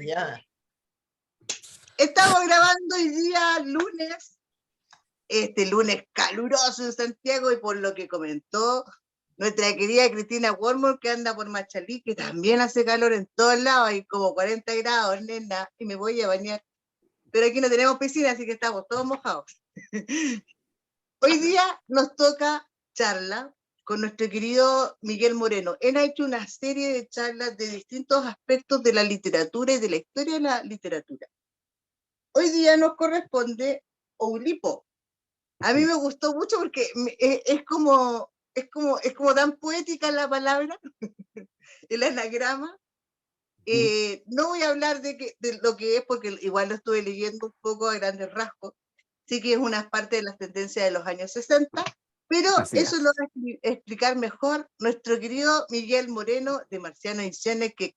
Ya. Estamos grabando hoy día lunes, este lunes caluroso en Santiago, y por lo que comentó nuestra querida Cristina Wormore, que anda por Machalí, que también hace calor en todos lados, hay como 40 grados, nena, y me voy a bañar. Pero aquí no tenemos piscina, así que estamos todos mojados. Hoy día nos toca charla con nuestro querido Miguel Moreno. Él ha hecho una serie de charlas de distintos aspectos de la literatura y de la historia de la literatura. Hoy día nos corresponde Oulipo. A mí me gustó mucho porque es como tan poética la palabra, el anagrama. No voy a hablar de lo que es, porque igual lo estuve leyendo un poco a grandes rasgos. Sí que es una parte de las tendencias de los años 60, pero Así eso es. lo va a explicar mejor nuestro querido Miguel Moreno de Marciano Ediciones, que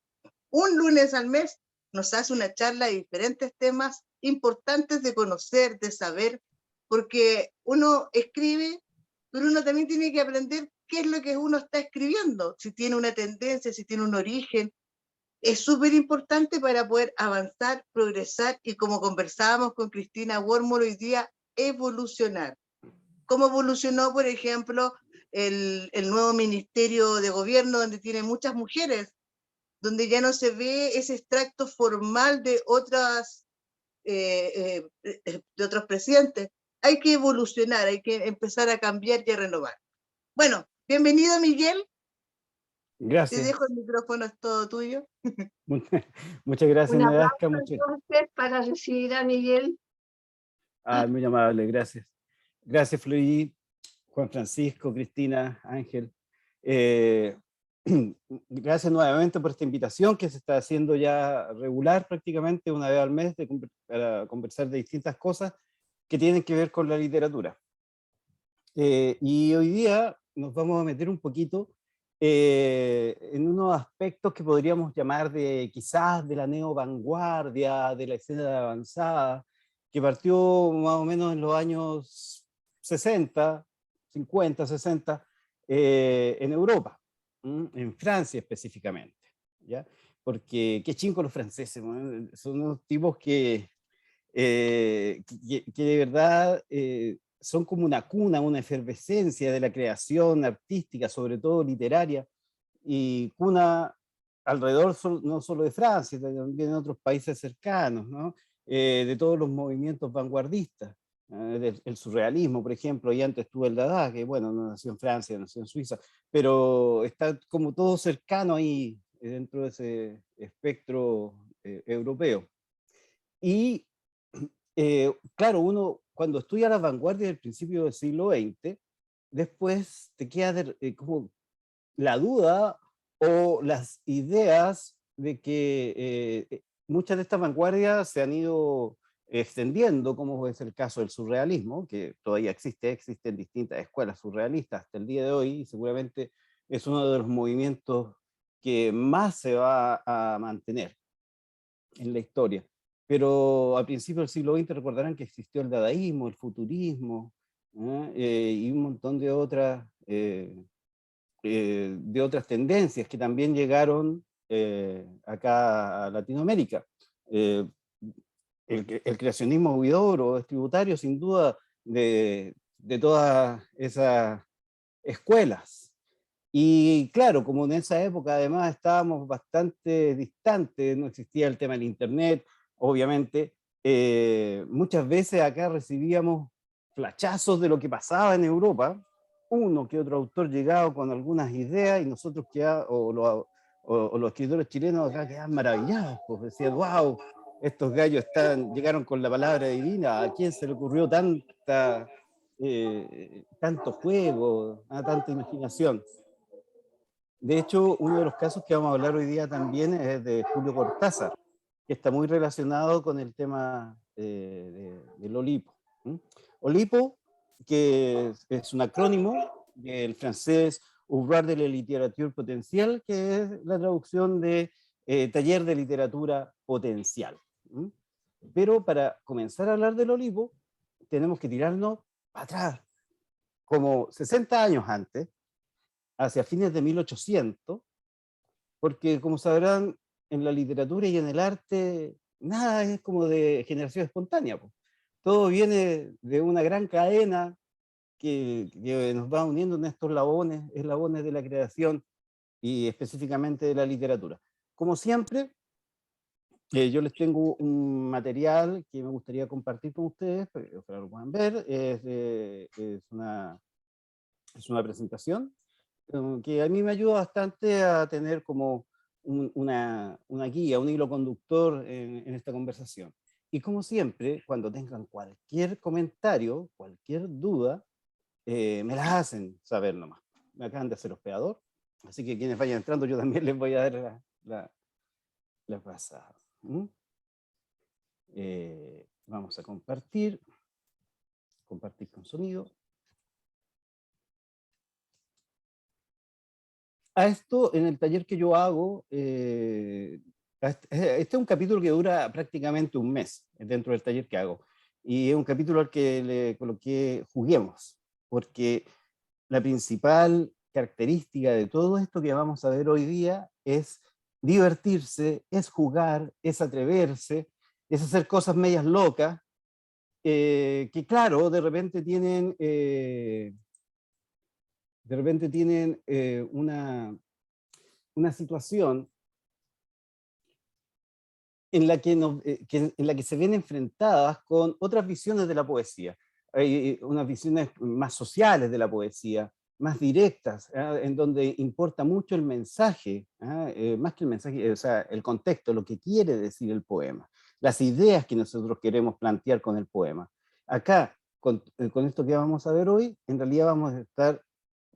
un lunes al mes nos hace una charla de diferentes temas importantes de conocer, de saber, porque uno escribe, pero uno también tiene que aprender qué es lo que uno está escribiendo, si tiene una tendencia, si tiene un origen. Es súper importante para poder avanzar, progresar y, como conversábamos con Cristina Wormore hoy día, evolucionar. ¿Cómo evolucionó, por ejemplo, el nuevo Ministerio de Gobierno, donde tiene muchas mujeres, donde ya no se ve ese extracto formal de otros presidentes? Hay que evolucionar, hay que empezar a cambiar y a renovar. Bueno, bienvenido, Miguel. Te Gracias. dejo el micrófono, es todo tuyo. Muchas gracias, Un aplauso Nadasca. entonces para recibir a Miguel. Muy amable, gracias. Gracias, Florí, Juan Francisco, Cristina, Ángel. Eh, gracias nuevamente por esta invitación que se está haciendo ya regular prácticamente una vez al mes para conversar de distintas cosas que tienen que ver con la literatura. Y hoy día nos vamos a meter un poquito en unos aspectos que podríamos llamar quizás de la neovanguardia, de la escena avanzada, que partió más o menos en los años 60, 50, 60, en Europa, en Francia específicamente, ¿ya? Porque qué chingo los franceses, ¿no? Son unos tipos que de verdad son como una cuna, una efervescencia de la creación artística, sobre todo literaria, y cuna alrededor no solo de Francia, también en otros países cercanos, ¿no? De todos los movimientos vanguardistas, el surrealismo, por ejemplo, y antes tuvo el Dada, que bueno, no nació en Francia, nació en Suiza, pero está como todo cercano ahí, dentro de ese espectro europeo. Y claro, uno cuando estudia las vanguardias del principio del siglo XX, después te queda como la duda o las ideas de que muchas de estas vanguardias se han ido extendiendo, como es el caso del surrealismo, que todavía existen distintas escuelas surrealistas hasta el día de hoy, y seguramente es uno de los movimientos que más se va a mantener en la historia. Pero al principio del siglo XX recordarán que existió el dadaísmo, el futurismo, y un montón de otras tendencias que también llegaron acá a Latinoamérica. Eh, el creacionismo huidor es tributario, sin duda, de todas esas escuelas. Y claro, como en esa época además estábamos bastante distantes, no existía el tema del internet, obviamente, muchas veces acá recibíamos flachazos de lo que pasaba en Europa, uno que otro autor llegado con algunas ideas, y nosotros o los escritores chilenos acá quedaban maravillados, pues decían, wow, estos gallos llegaron con la palabra divina, ¿a quién se le ocurrió tanto juego, tanta imaginación? De hecho, uno de los casos que vamos a hablar hoy día también es de Julio Cortázar, que está muy relacionado con el tema del Olipo. Olipo, que es un acrónimo del francés Ouvroir de la littérature potentielle, que es la traducción de taller de literatura potencial. Pero para comenzar a hablar del Olipo, tenemos que tirarnos para atrás, como 60 años antes, hacia fines de 1800, porque como sabrán, en la literatura y en el arte, nada es como de generación espontánea, po. Todo viene de una gran cadena que nos va uniendo en estos eslabones de la creación y específicamente de la literatura. Como siempre, yo les tengo un material que me gustaría compartir con ustedes, para que lo puedan ver. Es una presentación que a mí me ayuda bastante a tener como una guía, un hilo conductor en esta conversación. Y como siempre, cuando tengan cualquier comentario, cualquier duda, me las hacen saber nomás. Me acaban de hacer hospedador, así que quienes vayan entrando yo también les voy a dar la pasada. Vamos a compartir con sonido. A esto, en el taller que yo hago, este es un capítulo que dura prácticamente un mes dentro del taller que hago. Y es un capítulo al que le coloqué juguemos, porque la principal característica de todo esto que vamos a ver hoy día es divertirse, es jugar, es atreverse, es hacer cosas medias locas, que claro, de repente tienen una situación en la en la que se ven enfrentadas con otras visiones de la poesía. Hay unas visiones más sociales de la poesía, más directas, en donde importa mucho el mensaje, más que el mensaje, o sea, el contexto, lo que quiere decir el poema, las ideas que nosotros queremos plantear con el poema. Acá, con esto que vamos a ver hoy, en realidad vamos a estar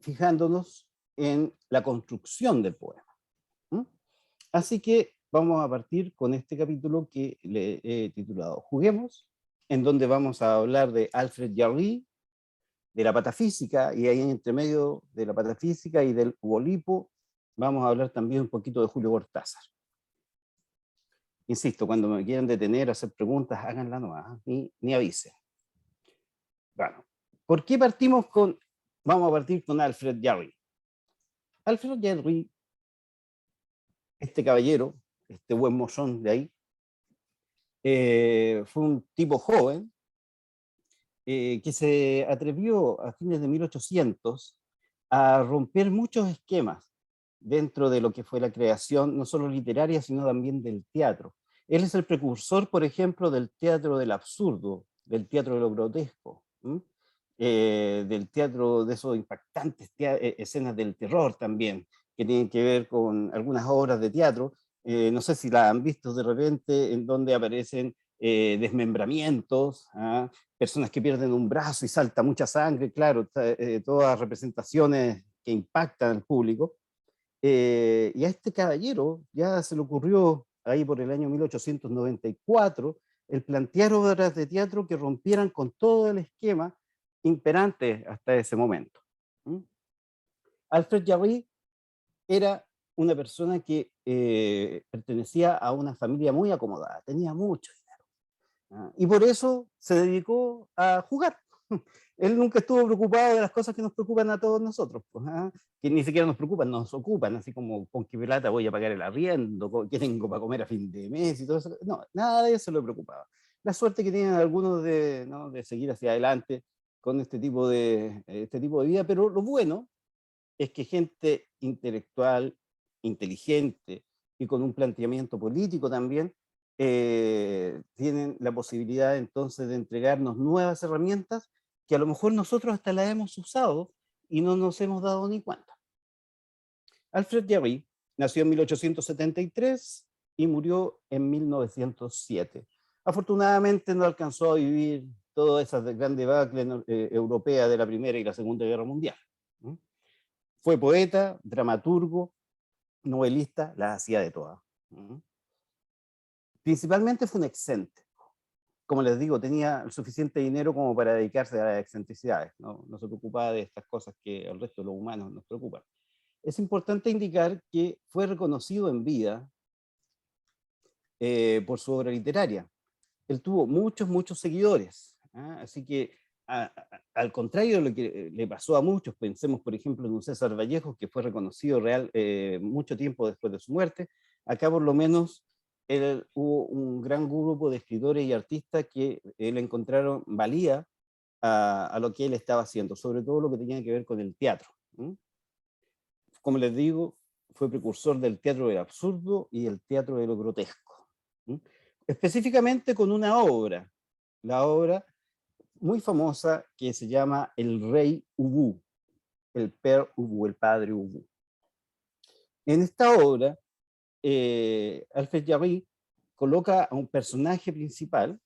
fijándonos en la construcción del poema. Así que vamos a partir con este capítulo que le he titulado Juguemos, en donde vamos a hablar de Alfred Jarry, de la patafísica, y ahí entre medio de la patafísica y del Uolipo, vamos a hablar también un poquito de Julio Cortázar. Insisto, cuando me quieran detener, hacer preguntas, háganla nomás, ni avisen. Bueno, ¿por qué vamos a partir con Alfred Jarry? Alfred Jarry, este caballero, este buen mozón de ahí, fue un tipo joven que se atrevió a fines de 1800 a romper muchos esquemas dentro de lo que fue la creación, no solo literaria, sino también del teatro. Él es el precursor, por ejemplo, del teatro del absurdo, del teatro de lo grotesco, del teatro de esos impactantes escenas del terror también, que tienen que ver con algunas obras de teatro. No sé si la han visto de repente, en donde aparecen desmembramientos, personas que pierden un brazo y salta mucha sangre, claro, todas representaciones que impactan al público. Y a este caballero ya se le ocurrió ahí por el año 1894 el plantear obras de teatro que rompieran con todo el esquema imperante hasta ese momento. Alfred Jarry era una persona que pertenecía a una familia muy acomodada, tenía mucho dinero, y por eso se dedicó a jugar. Él nunca estuvo preocupado de las cosas que nos preocupan a todos nosotros, pues, que ni siquiera nos preocupan, nos ocupan, así como con qué plata voy a pagar el arriendo, qué tengo para comer a fin de mes y todo eso. No, nada de eso le preocupaba. La suerte que tienen algunos de, ¿no?, de seguir hacia adelante con este tipo de vida, pero lo bueno es que gente intelectual, inteligente y con un planteamiento político también, tienen la posibilidad entonces de entregarnos nuevas herramientas que a lo mejor nosotros hasta las hemos usado y no nos hemos dado ni cuenta. Alfred Jarry nació en 1873 y murió en 1907. Afortunadamente no alcanzó a vivir toda esa gran debacle europea de la Primera y la Segunda Guerra Mundial. Fue poeta, dramaturgo, novelista, las hacía de todas. Principalmente fue un excéntrico. Como les digo, tenía el suficiente dinero como para dedicarse a las excentricidades, no se preocupaba de estas cosas que al resto de los humanos nos preocupan. Es importante indicar que fue reconocido en vida por su obra literaria. Él tuvo muchos seguidores, así que al contrario de lo que le pasó a muchos, pensemos por ejemplo en un César Vallejo, que fue reconocido mucho tiempo después de su muerte, acá por lo menos hubo un gran grupo de escritores y artistas que le encontraron valía a lo que él estaba haciendo, sobre todo lo que tenía que ver con el teatro. Como les digo, fue precursor del teatro del absurdo y el teatro de lo grotesco. Específicamente con una obra, la obra muy famosa que se llama El Rey Ubu, el Père Ubu, el padre Ubu. En esta obra, Alfred Jarry coloca a un personaje principal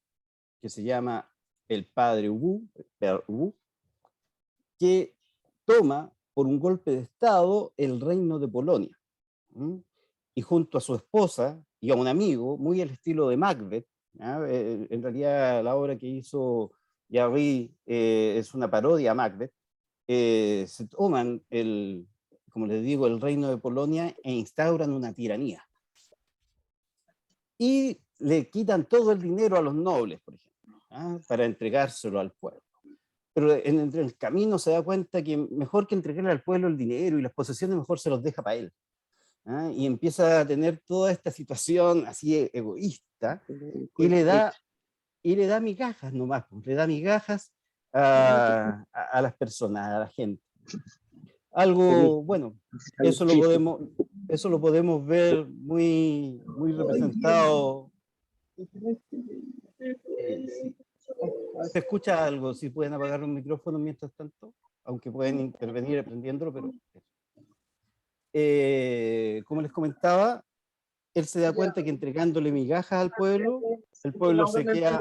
que se llama el padre Ubu, el Père Ubu, que toma por un golpe de estado el reino de Polonia. Y junto a su esposa y a un amigo, muy al estilo de Macbeth, en realidad la obra que hizo Jarry es una parodia a Macbeth, se toman como les digo, el reino de Polonia e instauran una tiranía. Y le quitan todo el dinero a los nobles, por ejemplo, para entregárselo al pueblo. Pero en el camino se da cuenta que mejor que entregarle al pueblo el dinero y las posesiones, mejor se los deja para él. Y empieza a tener toda esta situación así egoísta y le da migajas nomás, le da migajas a las personas, a la gente. Algo, bueno, eso lo podemos ver muy, muy representado. Si se escucha algo, si pueden apagar un micrófono mientras tanto, aunque pueden intervenir aprendiéndolo, pero como les comentaba, él se da cuenta que entregándole migajas al pueblo, el pueblo se queda...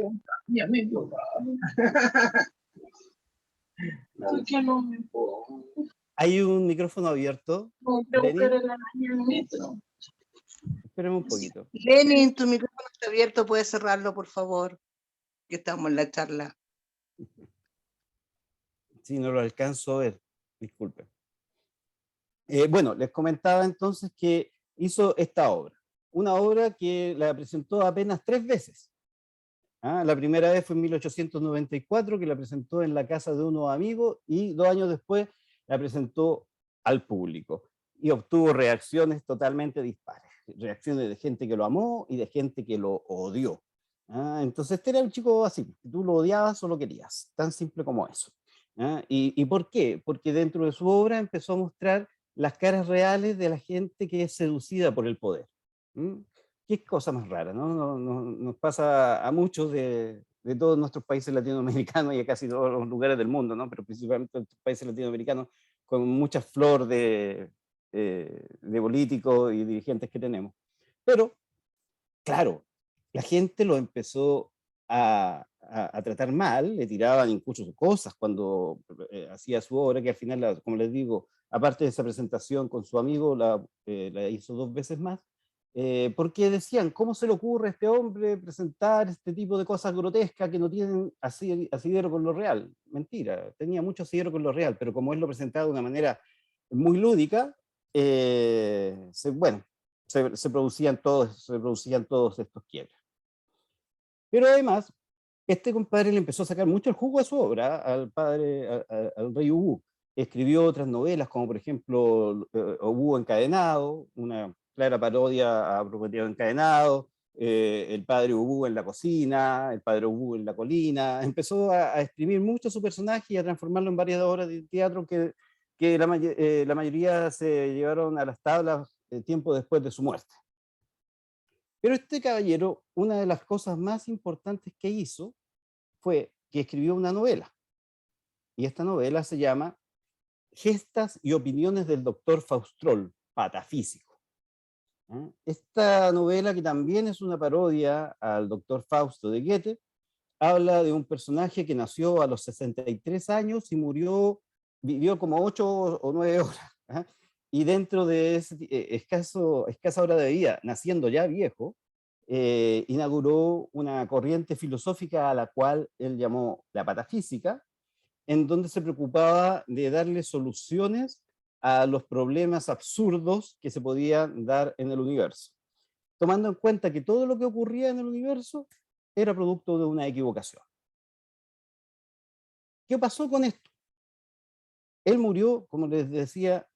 Hay un micrófono abierto. Espérame un poquito. Lenin, tu micrófono está abierto, puedes cerrarlo, por favor, que estamos en la charla. Sí, no lo alcanzo a ver, disculpen. Bueno, les comentaba entonces que hizo esta obra. Una obra que la presentó apenas 3 veces. La primera vez fue en 1894, que la presentó en la casa de unos amigos, y 2 años después la presentó al público. Y obtuvo reacciones totalmente dispares. Reacciones de gente que lo amó y de gente que lo odió. Entonces este era un chico así, tú lo odiabas o lo querías, tan simple como eso. ¿Y por qué? Porque dentro de su obra empezó a mostrar las caras reales de la gente que es seducida por el poder. Qué cosa más rara, ¿no? Nos pasa a muchos de todos nuestros países latinoamericanos y a casi todos los lugares del mundo, ¿no? Pero principalmente en estos países latinoamericanos con mucha flor de políticos y dirigentes que tenemos. Pero, claro, la gente lo empezó a tratar mal, le tiraban incluso cosas cuando hacía su obra, que al final, como les digo, aparte de esa presentación con su amigo, la hizo 2 veces más, porque decían, ¿cómo se le ocurre a este hombre presentar este tipo de cosas grotescas que no tienen asidero con lo real? Mentira, tenía mucho asidero con lo real, pero como él lo presentaba de una manera muy lúdica, bueno, se producían todos estos quiebres. Pero además, este compadre le empezó a sacar mucho el jugo a su obra, al rey Ubu. Escribió otras novelas, como por ejemplo Ubu encadenado, una clara parodia a Prometeo encadenado, el padre Ubu en la cocina, el padre Ubu en la colina. Empezó a exprimir mucho su personaje y a transformarlo en varias obras de teatro que la mayoría se llevaron a las tablas tiempo después de su muerte. Pero este caballero, una de las cosas más importantes que hizo fue que escribió una novela. Y esta novela se llama Gestas y opiniones del doctor Faustrol, patafísico. Esta novela, que también es una parodia al doctor Fausto de Goethe, habla de un personaje que nació a los 63 años y vivió como 8 o 9 horas. Y dentro de ese escasa hora de vida, naciendo ya viejo, inauguró una corriente filosófica a la cual él llamó la patafísica, en donde se preocupaba de darle soluciones a los problemas absurdos que se podían dar en el universo, tomando en cuenta que todo lo que ocurría en el universo era producto de una equivocación. ¿Qué pasó con esto? Él murió, como les decía,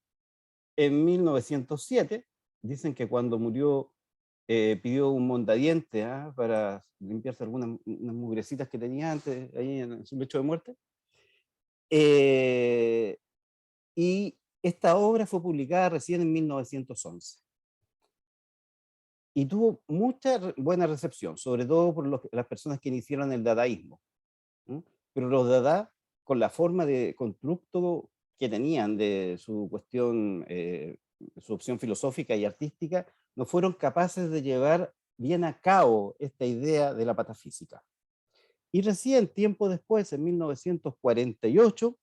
en 1907. Dicen que cuando murió pidió un mondadiente para limpiarse algunas unas mugrecitas que tenía antes ahí en su lecho de muerte. Y esta obra fue publicada recién en 1911. Y tuvo mucha buena recepción, sobre todo por las personas que iniciaron el dadaísmo. Pero los dada, con la forma de constructo que tenían de su cuestión, su opción filosófica y artística, no fueron capaces de llevar bien a cabo esta idea de la patafísica. Y recién, tiempo después, en 1948,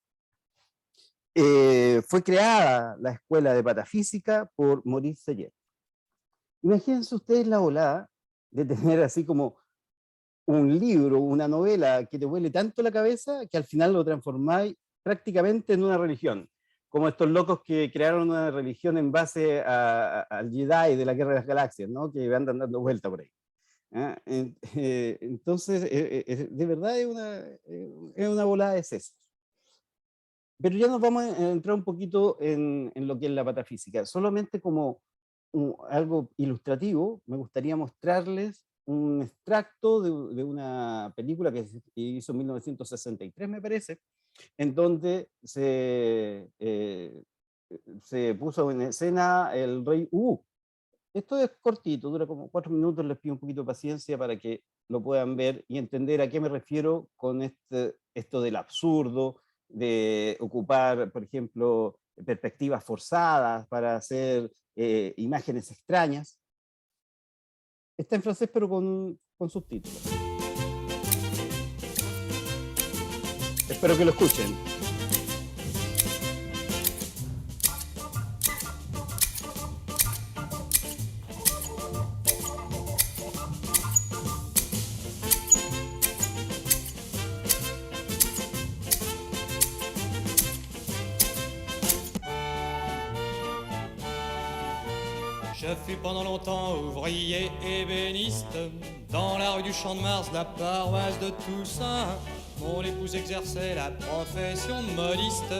fue creada la Escuela de Patafísica por Maurice Sellet. Imagínense ustedes la volada de tener así como un libro, una novela que te huele tanto la cabeza que al final lo transformáis prácticamente en una religión, como estos locos que crearon una religión en base al Jedi de la Guerra de las Galaxias, ¿no? Que andan dando vuelta por ahí. Entonces, de verdad es una volada de sesos. Pero ya nos vamos a entrar un poquito en lo que es la patafísica. Solamente como algo ilustrativo, me gustaría mostrarles un extracto de una película que se hizo en 1963, me parece, en donde se puso en escena el rey Esto es cortito, dura como 4 minutos, les pido un poquito de paciencia para que lo puedan ver y entender a qué me refiero con esto del absurdo, de ocupar, por ejemplo, perspectivas forzadas para hacer imágenes extrañas. Está en francés, pero con subtítulos. Espero que lo escuchen. Je fus pendant longtemps ouvrier ébéniste dans la rue du Champ de Mars, la paroisse de Toussaint. Mon épouse exerçait la profession de modiste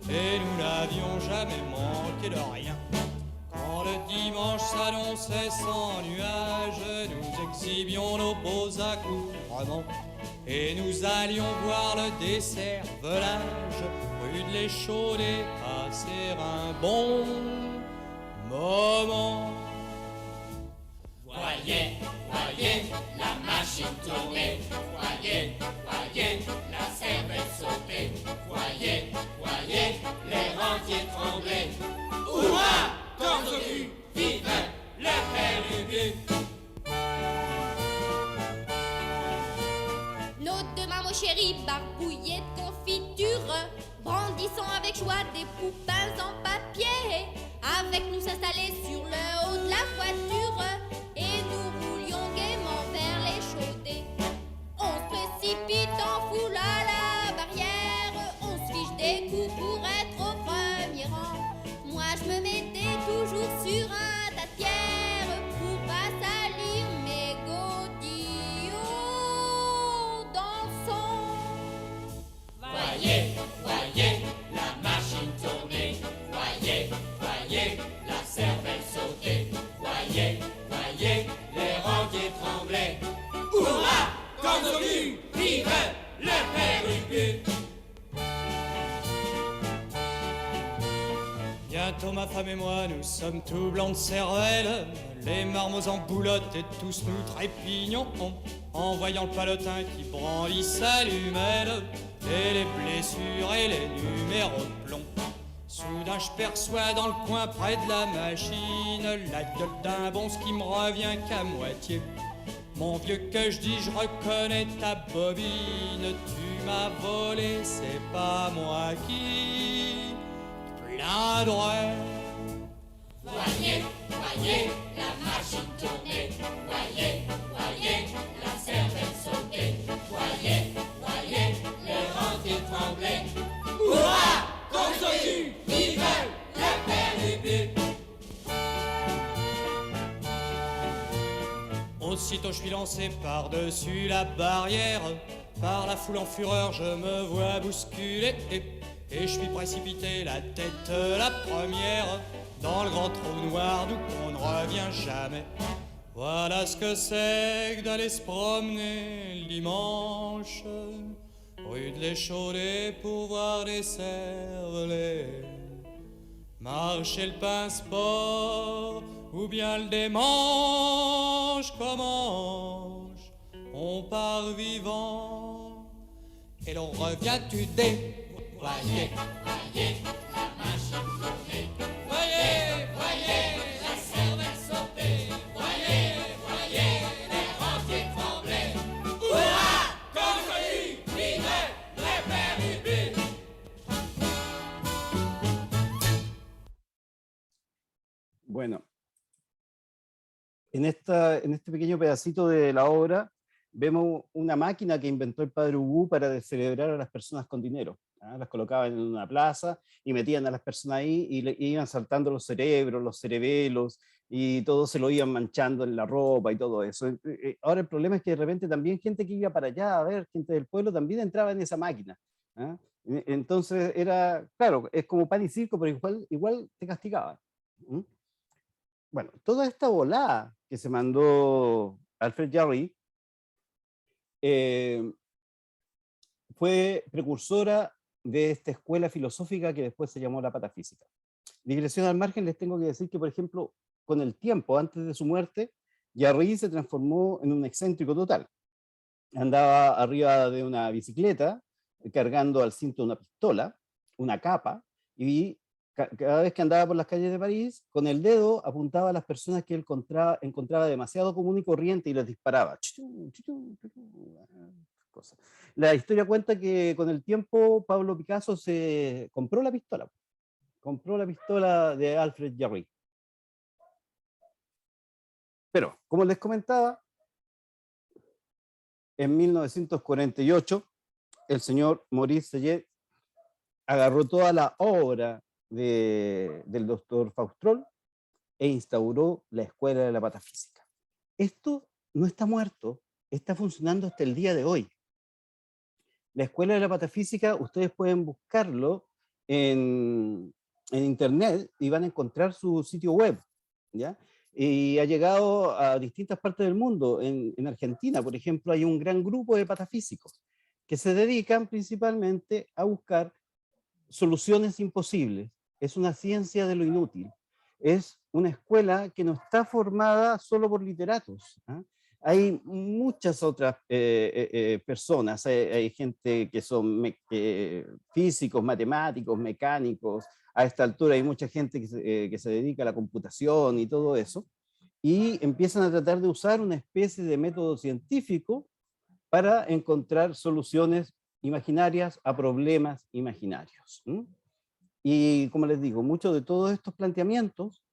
et nous n'avions jamais manqué de rien. Quand le dimanche s'annonçait sans nuages, nous exhibions nos beaux accoutrements et nous allions voir le desservelage rue de l'Échaudé, passer un bon moment. Voyez, voyez la machine tourner. Voyez, voyez la cervelle sauter. Voyez, voyez les rentiers trembler. Hurrah, comme au cul, vive le père Ubu. Nos deux mamans chéries barbouillées de confiture, brandissant avec joie des poupins en papier. Avec nous s'installer sur le haut de la voiture et nous roulions gaiement vers les Chaudés. On se précipite en foule à la barrière, on se fiche des coups pour être au premier rang. Moi je me mettais toujours sur un tas de pierres pour pas salir mes godillots dansant. Voyez, voyez la machine tourner. Voyez, voyez la cervelle sauter. Voyez, voyez les rentiers trembler. Hurrah, comme au cul, vive le père Ubu. Bientôt ma femme et moi, nous sommes tout blancs de cervelle, les marmots en boulotte et tous nous trépignons en voyant le palotin qui brandit sa lumelle et les blessures et les numéros de plomb. Soudain je perçois dans le coin près de la machine la gueule d'un bonze qui me revient qu'à moitié. Mon vieux que je dis, je reconnais ta bobine, tu m'as volé, c'est pas moi qui plaindrai. Voyez, voyez la machine tourner. Voyez, voyez la cervelle sauter. Voyez, voyez les rentiers trembler. Hurrah, comme au cul, vive le père Ubu. Aussitôt je suis lancé par-dessus la barrière, par la foule en fureur je me vois bousculer et je suis précipité la tête la première dans le grand trou noir d'où on ne revient jamais. Voilà ce que c'est que d'aller se promener le dimanche, rue de l'Échaudé pour voir des cervelets. Marcher le pince-port ou bien le démange commence, on part vivant et l'on revient tudé. Voyez, voyez, la machine tourner. Voyez, voyez, la cervelle sauter. Voyez, voyez, les rentiers trembler. Hurrah, comme je dis, vive les péripéties. Bueno, en este pequeño pedacito de la obra vemos una máquina que inventó el padre Ubú para descerebrar a las personas con dinero. Las colocaban en una plaza y metían a las personas ahí y iban saltando los cerebros, los cerebelos, y todo se lo iban manchando en la ropa y todo eso. Ahora el problema es que de repente también gente que iba para allá a ver, gente del pueblo, también entraba en esa máquina. Entonces era, claro, es como pan y circo, pero igual te castigaban. Bueno, toda esta volada que se mandó Alfred Jarry fue precursora de esta escuela filosófica que después se llamó la patafísica. Digresión al margen, les tengo que decir que, por ejemplo, con el tiempo, antes de su muerte, Jarry se transformó en un excéntrico total. Andaba arriba de una bicicleta, cargando al cinto una pistola, una capa, y cada vez que andaba por las calles de París, con el dedo apuntaba a las personas que él encontraba demasiado común y corriente y les disparaba. La historia cuenta que con el tiempo Pablo Picasso se compró la pistola de Alfred Jarry. Pero, como les comentaba, en 1948 el señor Maurice Sellet agarró toda la obra del doctor Faustrol e instauró la Escuela de la Patafísica. Esto no está muerto, está funcionando hasta el día de hoy. La Escuela de la Patafísica, ustedes pueden buscarlo en internet y van a encontrar su sitio web, ¿ya? Y ha llegado a distintas partes del mundo. En Argentina, por ejemplo, hay un gran grupo de patafísicos que se dedican principalmente a buscar soluciones imposibles. Es una ciencia de lo inútil. Es una escuela que no está formada solo por literatos. Hay muchas otras personas, hay gente que son físicos, matemáticos, mecánicos. A esta altura hay mucha gente que se dedica a la computación y todo eso, y empiezan a tratar de usar una especie de método científico para encontrar soluciones imaginarias a problemas imaginarios. Y como les digo, muchos de todos estos planteamientos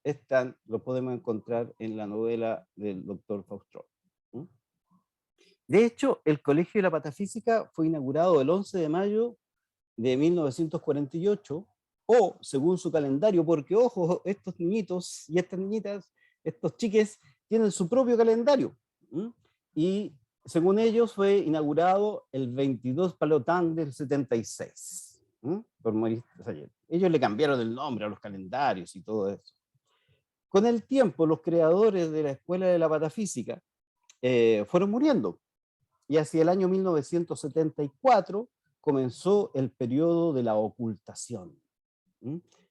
los podemos encontrar en la novela del doctor Faustrol. De hecho, el Colegio de la Patafísica fue inaugurado el 11 de mayo de 1948, o según su calendario, porque ojo, estos niñitos y estas niñitas, estos chiques, tienen su propio calendario. Y según ellos fue inaugurado el 22 Palotán del 76, por Maurice Sellet. Ellos le cambiaron el nombre a los calendarios y todo eso. Con el tiempo, los creadores de la Escuela de la Patafísica fueron muriendo. Y hacia el año 1974 comenzó el periodo de la ocultación,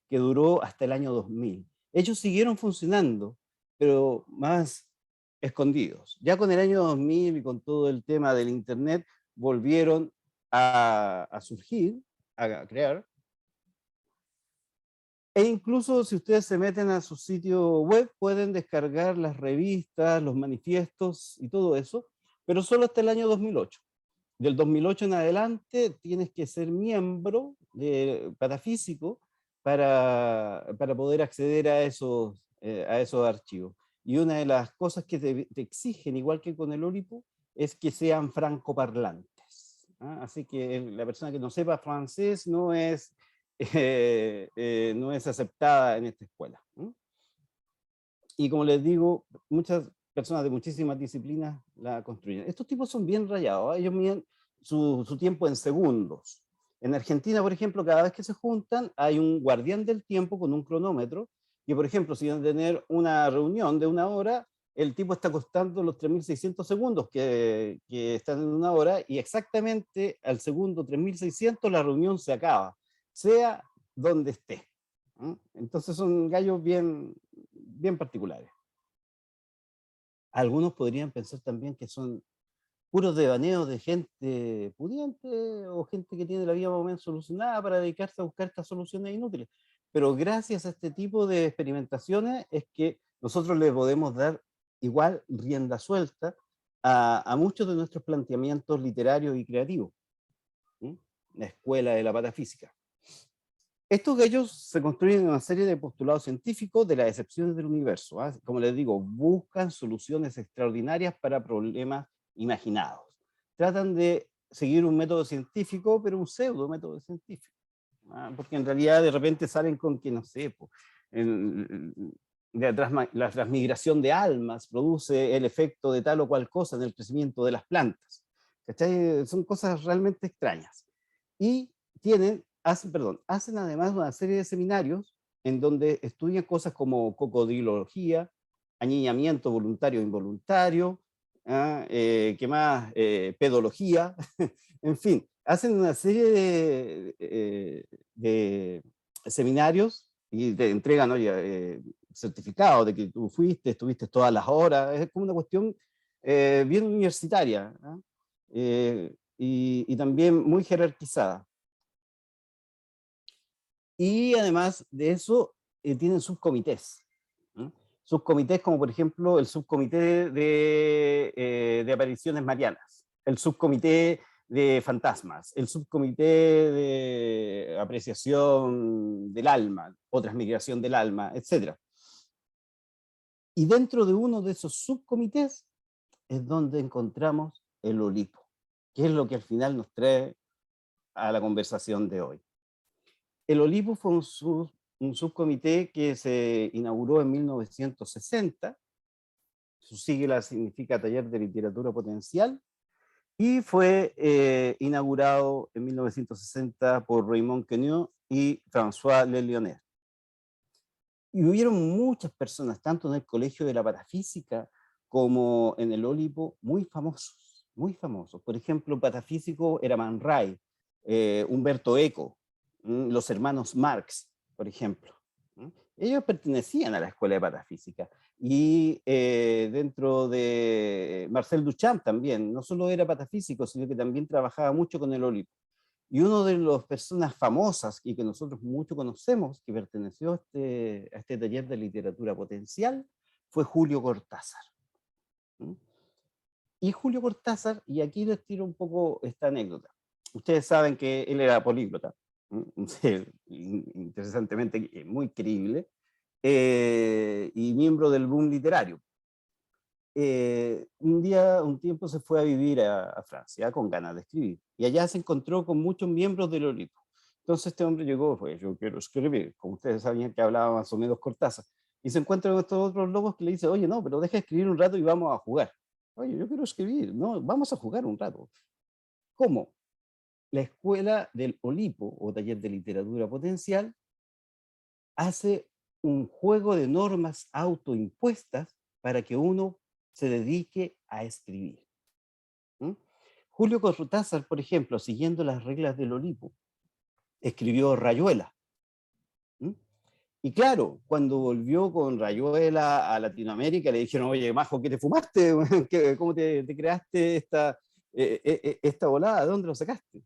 que duró hasta el año 2000. Ellos siguieron funcionando, pero más escondidos. Ya con el año 2000 y con todo el tema del internet, volvieron a surgir, a crear. E incluso si ustedes se meten a su sitio web, pueden descargar las revistas, los manifiestos y todo eso, pero solo hasta el año 2008. Del 2008 en adelante tienes que ser miembro patafísico para poder acceder a esos archivos. Y una de las cosas que te exigen, igual que con el Oulipo, es que sean francoparlantes. Así que la persona que no sepa francés no es aceptada en esta escuela. Y como les digo, muchas personas de muchísimas disciplinas la construyen. Estos tipos son bien rayados, ellos miden su tiempo en segundos. En Argentina, por ejemplo, cada vez que se juntan, hay un guardián del tiempo con un cronómetro, que por ejemplo, si van a tener una reunión de 1 hora, el tipo está costando los 3.600 segundos que están en una hora, y exactamente al segundo 3.600 la reunión se acaba, sea donde esté. Entonces son gallos bien, bien particulares. Algunos podrían pensar también que son puros devaneos de gente pudiente o gente que tiene la vida más o menos solucionada para dedicarse a buscar estas soluciones inútiles. Pero gracias a este tipo de experimentaciones es que nosotros le podemos dar igual rienda suelta a muchos de nuestros planteamientos literarios y creativos. La escuela de la patafísica. Estos gallos se construyen en una serie de postulados científicos de las excepciones del universo. Como les digo, buscan soluciones extraordinarias para problemas imaginados. Tratan de seguir un método científico, pero un pseudo método científico. Porque en realidad de repente salen con que, no sé, la transmigración de almas produce el efecto de tal o cual cosa en el crecimiento de las plantas. ¿Cachai? Son cosas realmente extrañas. Y hacen además una serie de seminarios en donde estudian cosas como cocodrilología, añeñamiento voluntario e involuntario, ¿qué más? Pedología, en fin, hacen una serie de seminarios y te entregan, oye, certificado de que tú estuviste todas las horas. Es como una cuestión bien universitaria, y también muy jerarquizada. Y además de eso, tienen subcomités. Subcomités como por ejemplo el subcomité de apariciones marianas, el subcomité de fantasmas, el subcomité de apreciación del alma o transmigración del alma, etc. Y dentro de uno de esos subcomités es donde encontramos el Olipo, que es lo que al final nos trae a la conversación de hoy. El Olipo fue un subcomité que se inauguró en 1960, su sigla significa Taller de Literatura Potencial, y fue inaugurado en 1960 por Raymond Queneau y François Le Lyonnais. Y hubieron muchas personas, tanto en el Colegio de la Patafísica como en el Olipo, muy famosos, muy famosos. Por ejemplo, patafísico era Man Ray, Humberto Eco, los hermanos Marx, por ejemplo. Ellos pertenecían a la escuela de patafísica. Y dentro de Marcel Duchamp también, no solo era patafísico, sino que también trabajaba mucho con el Olipo. Y una de las personas famosas y que nosotros mucho conocemos, que perteneció a este taller de literatura potencial, fue Julio Cortázar. Y Julio Cortázar, y aquí les tiro un poco esta anécdota. Ustedes saben que él era políglota, interesantemente muy creíble, y miembro del boom literario. Un tiempo se fue a vivir a Francia con ganas de escribir, y allá se encontró con muchos miembros del Olipo. Entonces este hombre llegó, pues yo quiero escribir, como ustedes sabían que hablaba más o menos Cortázar, y se encuentra con estos otros lobos que le dicen, oye, no, pero deja de escribir un rato y vamos a jugar. Oye, yo quiero escribir, no, vamos a jugar un rato. ¿Cómo? La escuela del Olipo, o taller de literatura potencial, hace un juego de normas autoimpuestas para que uno se dedique a escribir. Julio Cortázar, por ejemplo, siguiendo las reglas del Olipo, escribió Rayuela. Y claro, cuando volvió con Rayuela a Latinoamérica, le dijeron, oye, Majo, ¿qué te fumaste? ¿Cómo te creaste esta volada? ¿De dónde lo sacaste?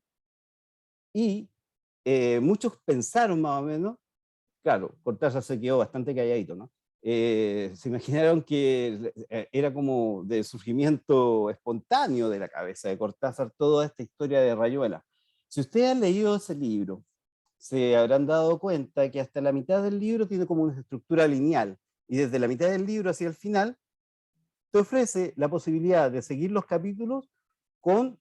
Y muchos pensaron más o menos, claro, Cortázar se quedó bastante calladito, ¿no? Se imaginaron que era como de surgimiento espontáneo de la cabeza de Cortázar toda esta historia de Rayuela. Si ustedes han leído ese libro, se habrán dado cuenta que hasta la mitad del libro tiene como una estructura lineal, y desde la mitad del libro hacia el final te ofrece la posibilidad de seguir los capítulos con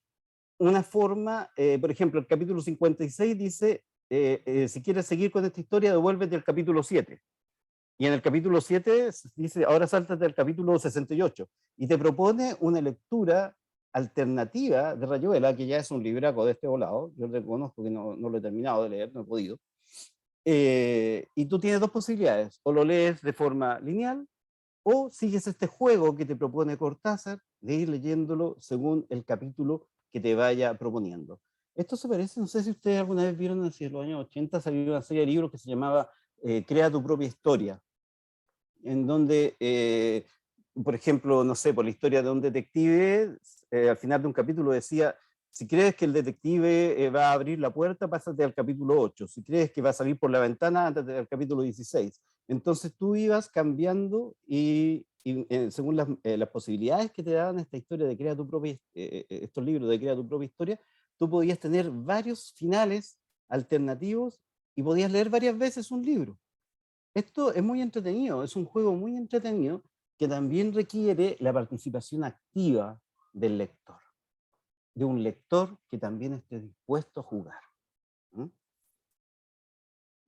una forma, por ejemplo, el capítulo 56 dice, si quieres seguir con esta historia, devuélvete al capítulo 7. Y en el capítulo 7 dice, ahora sáltate al capítulo 68. Y te propone una lectura alternativa de Rayuela, que ya es un libraco de este volado. Yo reconozco que no lo he terminado de leer, no he podido. Y tú tienes dos posibilidades. O lo lees de forma lineal, o sigues este juego que te propone Cortázar de ir leyéndolo según el capítulo que te vaya proponiendo. Esto se parece, no sé si ustedes alguna vez vieron, en los años 80 salió una serie de libros que se llamaba Crea tu propia historia, en donde, por ejemplo, no sé, por la historia de un detective, al final de un capítulo decía, si crees que el detective va a abrir la puerta, pásate al capítulo 8. Si crees que va a salir por la ventana, ándate al capítulo 16. Entonces tú ibas cambiando y según las posibilidades que te daban esta historia de crear tu propia, estos libros de crear tu propia historia, tú podías tener varios finales alternativos y podías leer varias veces un libro. Esto es muy entretenido, es un juego muy entretenido que también requiere la participación activa del lector, de un lector que también esté dispuesto a jugar. ¿Mm?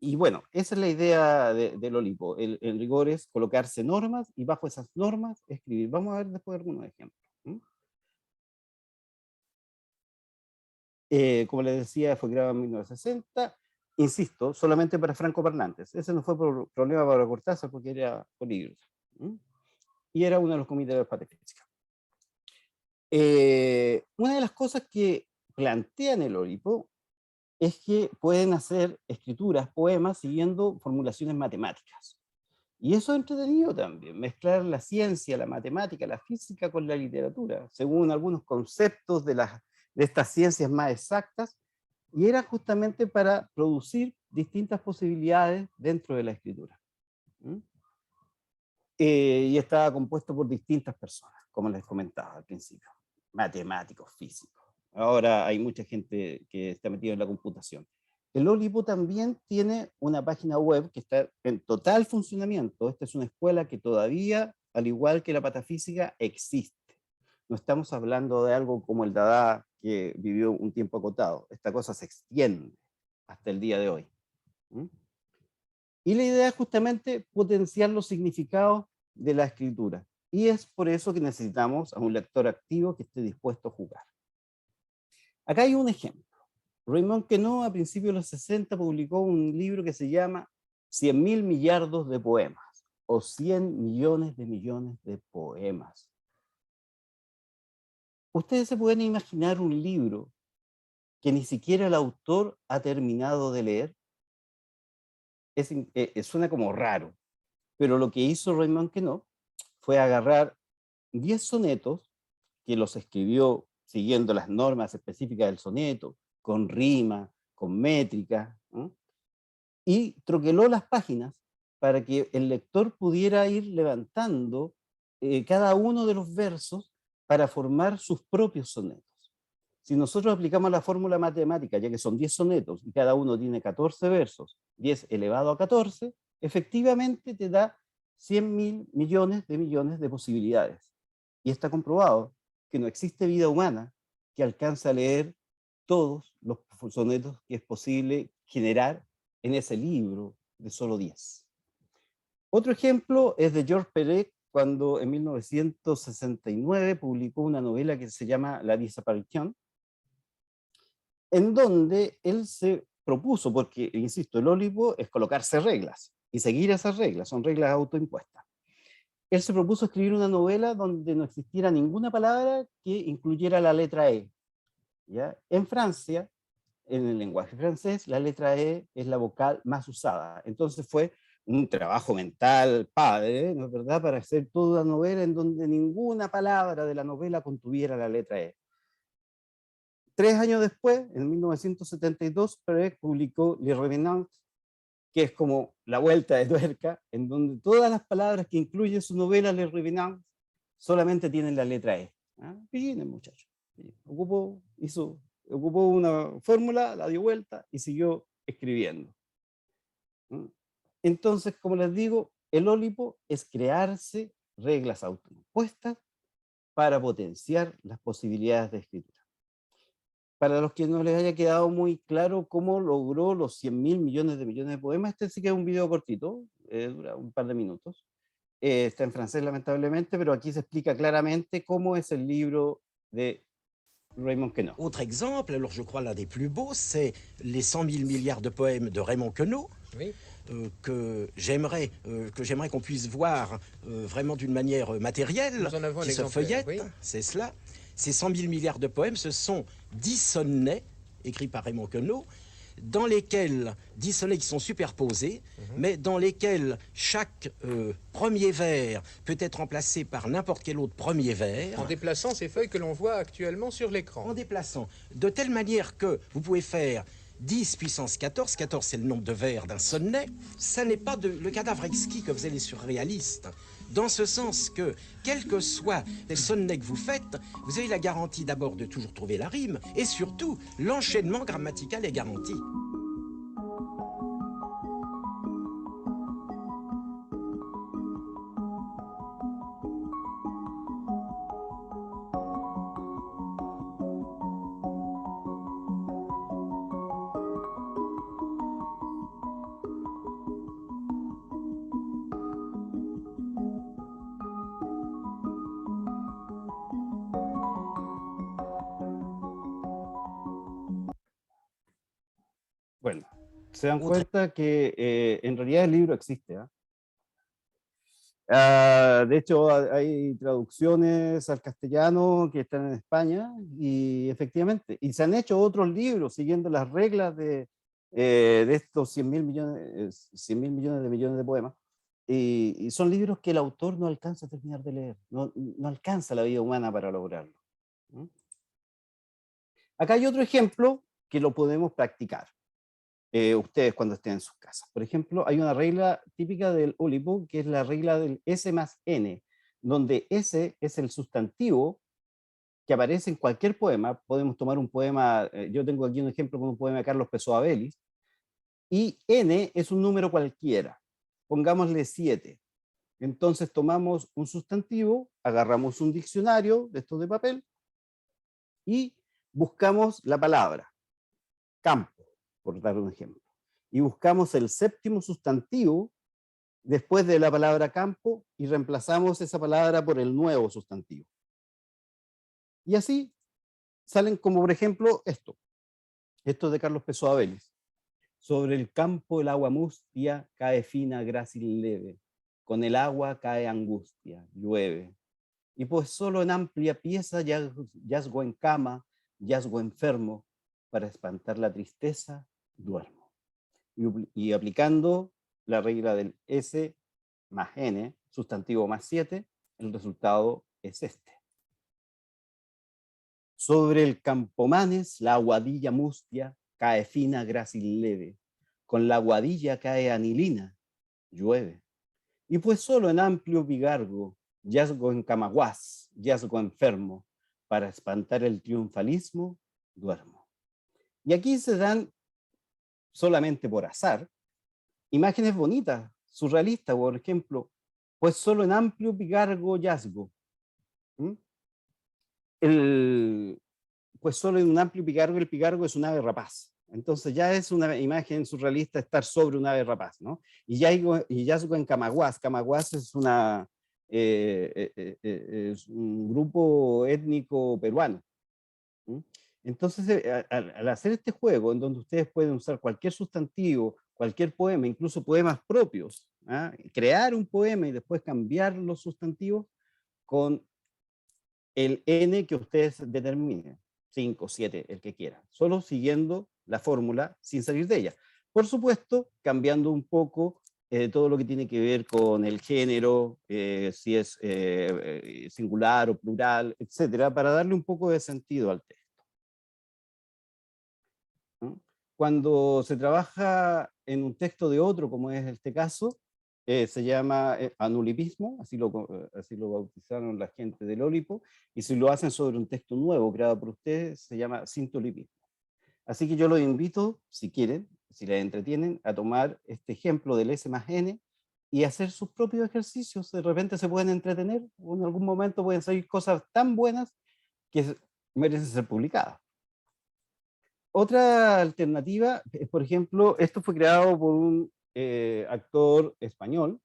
Y bueno, esa es la idea del Olipo. El rigor es colocarse normas y bajo esas normas escribir. Vamos a ver después algunos ejemplos. ¿Mm? Como les decía, fue creado en 1960. Insisto, solamente para francoparlantes. Ese no fue problema para Cortázar porque era peligroso. ¿Mm? Y era uno de los comités de patafísica. Una de las cosas que plantean el Olipo es que pueden hacer escrituras, poemas, siguiendo formulaciones matemáticas. Y eso es entretenido también, mezclar la ciencia, la matemática, la física con la literatura, según algunos conceptos de estas ciencias más exactas, y era justamente para producir distintas posibilidades dentro de la escritura. ¿Mm? Y estaba compuesto por distintas personas, como les comentaba al principio, matemáticos, físicos. Ahora hay mucha gente que está metida en la computación. El Olipo también tiene una página web que está en total funcionamiento. Esta es una escuela que todavía, al igual que la patafísica, existe. No estamos hablando de algo como el Dada, que vivió un tiempo acotado. Esta cosa se extiende hasta el día de hoy. ¿Mm? Y la idea es justamente potenciar los significados de la escritura. Y es por eso que necesitamos a un lector activo que esté dispuesto a jugar. Acá hay un ejemplo. Raymond Queneau, a principios de los 60, publicó un libro que se llama 100.000 millardos de poemas, o 100 millones de poemas. Ustedes se pueden imaginar un libro que ni siquiera el autor ha terminado de leer. Suena como raro, pero lo que hizo Raymond Queneau fue agarrar 10 sonetos que los escribió siguiendo las normas específicas del soneto, con rima, con métrica, ¿no? Y troqueló las páginas para que el lector pudiera ir levantando cada uno de los versos para formar sus propios sonetos. Si nosotros aplicamos la fórmula matemática, ya que son 10 sonetos y cada uno tiene 14 versos, 10 elevado a 14, efectivamente te da 100.000 millones de posibilidades. Y está comprobado que no existe vida humana que alcance a leer todos los sonetos que es posible generar en ese libro de solo 10. Otro ejemplo es de Georges Perec, cuando en 1969 publicó una novela que se llama La Desaparición, en donde él se propuso, porque, insisto, el Olipo es colocarse reglas y seguir esas reglas, son reglas autoimpuestas. Él se propuso escribir una novela donde no existiera ninguna palabra que incluyera la letra E. ¿Ya? En Francia, en el lenguaje francés, la letra E es la vocal más usada. Entonces fue un trabajo mental padre, ¿no es verdad?, para hacer toda una novela en donde ninguna palabra de la novela contuviera la letra E. 3 años después, en 1972, Perec publicó Le Revenant, que es como la vuelta de tuerca, en donde todas las palabras que incluye su novela Le Revenant solamente tienen la letra E. ¿Ah? Bien, el muchacho. Ocupó una fórmula, la dio vuelta y siguió escribiendo. Entonces, como les digo, el Olipo es crearse reglas autoimpuestas para potenciar las posibilidades de escritura. Para los que no les haya quedado muy claro cómo logró los 100.000 millones de poemas, este sí que es un video cortito, dura un par de minutos. Está en francés lamentablemente, pero aquí se explica claramente cómo es el libro de Raymond Queneau. Autre exemple, alors je crois l'un des plus beaux, c'est les 100 000 milliards de poèmes de Raymond Queneau. Oui. que j'aimerais qu'on puisse voir vraiment d'une manière matérielle, Nous en avons un qui se exemplaire, feuillette, oui. c'est cela. Ces 100 000 milliards de poèmes, ce sont 10 sonnets écrits par Raymond Queneau, dans lesquels 10 sonnets qui sont superposés, mais dans lesquels chaque premier vers peut être remplacé par n'importe quel autre premier vers. En déplaçant ces feuilles que l'on voit actuellement sur l'écran. En déplaçant, de telle manière que vous pouvez faire 10 puissance 14, 14 c'est le nombre de vers d'un sonnet, ça n'est pas le cadavre exquis que faisaient les surréalistes. Dans ce sens que, quel que soit les sonnets que vous faites, vous avez la garantie d'abord de toujours trouver la rime, et surtout, l'enchaînement grammatical est garanti. Bueno, se dan cuenta que en realidad el libro existe. De hecho, hay traducciones al castellano que están en España y efectivamente, y se han hecho otros libros siguiendo las reglas de estos 100.000 millones de poemas. Y son libros que el autor no alcanza a terminar de leer, no alcanza la vida humana para lograrlo. Acá hay otro ejemplo que lo podemos practicar. Ustedes cuando estén en sus casas. Por ejemplo, hay una regla típica del Oulipo, que es la regla del S más N, donde S es el sustantivo que aparece en cualquier poema. Podemos tomar un poema, yo tengo aquí un ejemplo con un poema de Carlos Pessoa Vélez, y N es un número cualquiera. Pongámosle 7. Entonces tomamos un sustantivo, agarramos un diccionario de estos de papel, y buscamos la palabra, campo, por dar un ejemplo, y buscamos el séptimo sustantivo después de la palabra campo y reemplazamos esa palabra por el nuevo sustantivo. Y así salen como por ejemplo esto de Carlos Pessoa Vélez. Sobre el campo el agua mustia cae fina, grácil, leve, con el agua cae angustia, llueve. Y pues solo en amplia pieza yazgo en cama, yazgo enfermo, para espantar la tristeza, duermo. Y aplicando la regla del S más N, sustantivo más 7, el resultado es este. Sobre el campomanes la aguadilla mustia cae fina, grácil, leve. Con la aguadilla cae anilina, llueve. Y pues solo en amplio bigargo, yazgo en camaguás, yazgo enfermo, para espantar el triunfalismo, duermo. Y aquí se dan, solamente por azar, imágenes bonitas, surrealistas, por ejemplo, pues solo en amplio bigargo yazgo. Pues solo en un amplio pigargo, el pigargo es un ave rapaz. Entonces ya es una imagen surrealista estar sobre un ave rapaz, ¿no? Y yazgo en camaguás. Camaguás es es un grupo étnico peruano. Entonces, al hacer este juego, en donde ustedes pueden usar cualquier sustantivo, cualquier poema, incluso poemas propios, crear un poema y después cambiar los sustantivos con el N que ustedes determinen, 5, 7, el que quieran, solo siguiendo la fórmula sin salir de ella. Por supuesto, cambiando un poco todo lo que tiene que ver con el género, si es singular o plural, etcétera, para darle un poco de sentido al texto. Cuando se trabaja en un texto de otro, como es este caso, se llama anulipismo, así lo bautizaron la gente del Oulipo, y si lo hacen sobre un texto nuevo creado por ustedes, se llama sintolipismo. Así que yo los invito, si quieren, si les entretienen, a tomar este ejemplo del S más N y hacer sus propios ejercicios. De repente se pueden entretener, o en algún momento pueden salir cosas tan buenas que merecen ser publicadas. Otra alternativa es, por ejemplo, esto fue creado por un actor español,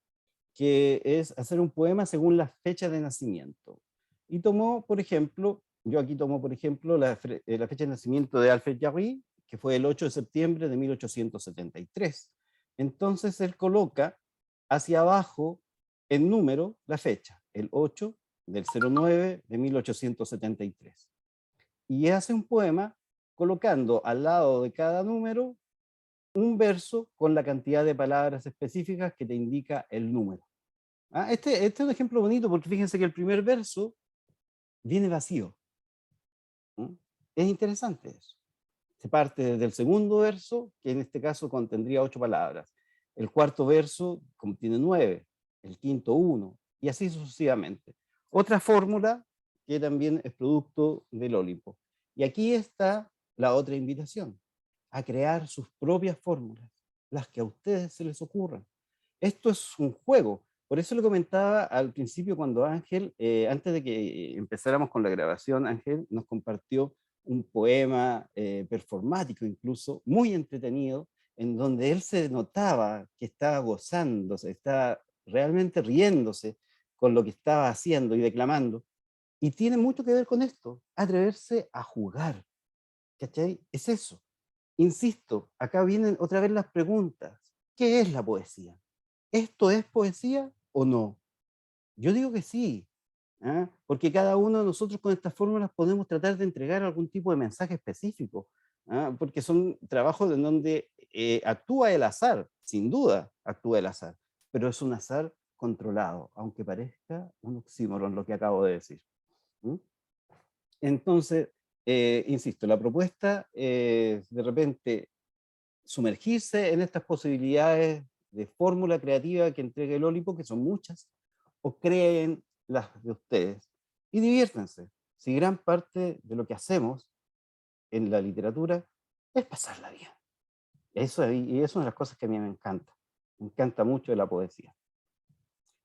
que es hacer un poema según la fecha de nacimiento. Y tomó, por ejemplo, yo aquí tomo, por ejemplo, la fecha de nacimiento de Alfred Jarry, que fue el 8 de septiembre de 1873. Entonces él coloca hacia abajo en número la fecha, el 8 del 09 de 1873. Y hace un poema colocando al lado de cada número un verso con la cantidad de palabras específicas que te indica el número. Este es un ejemplo bonito porque fíjense que el primer verso viene vacío. Es interesante eso. Se parte desde el segundo verso, que en este caso contendría 8 palabras. El cuarto verso contiene 9, el quinto 1, y así sucesivamente. Otra fórmula que también es producto del Olimpo. Y aquí está la otra invitación, a crear sus propias fórmulas, las que a ustedes se les ocurran. Esto es un juego. Por eso le comentaba al principio cuando Ángel, antes de que empezáramos con la grabación, Ángel nos compartió un poema performático incluso, muy entretenido, en donde él se notaba que estaba gozándose, estaba realmente riéndose con lo que estaba haciendo y declamando. Y tiene mucho que ver con esto, atreverse a jugar. ¿Cachai? Es eso. Insisto, acá vienen otra vez las preguntas. ¿Qué es la poesía? ¿Esto es poesía o no? Yo digo que sí, porque cada uno de nosotros con estas fórmulas podemos tratar de entregar algún tipo de mensaje específico, porque son trabajos en donde actúa el azar, sin duda actúa el azar, pero es un azar controlado, aunque parezca un oxímoron lo que acabo de decir. Entonces, insisto, la propuesta es de repente sumergirse en estas posibilidades de fórmula creativa que entrega el Olimpo, que son muchas, o creen las de ustedes, y diviértanse. Si gran parte de lo que hacemos en la literatura es pasarla bien. Eso, y es una de las cosas que a mí me encanta mucho de la poesía.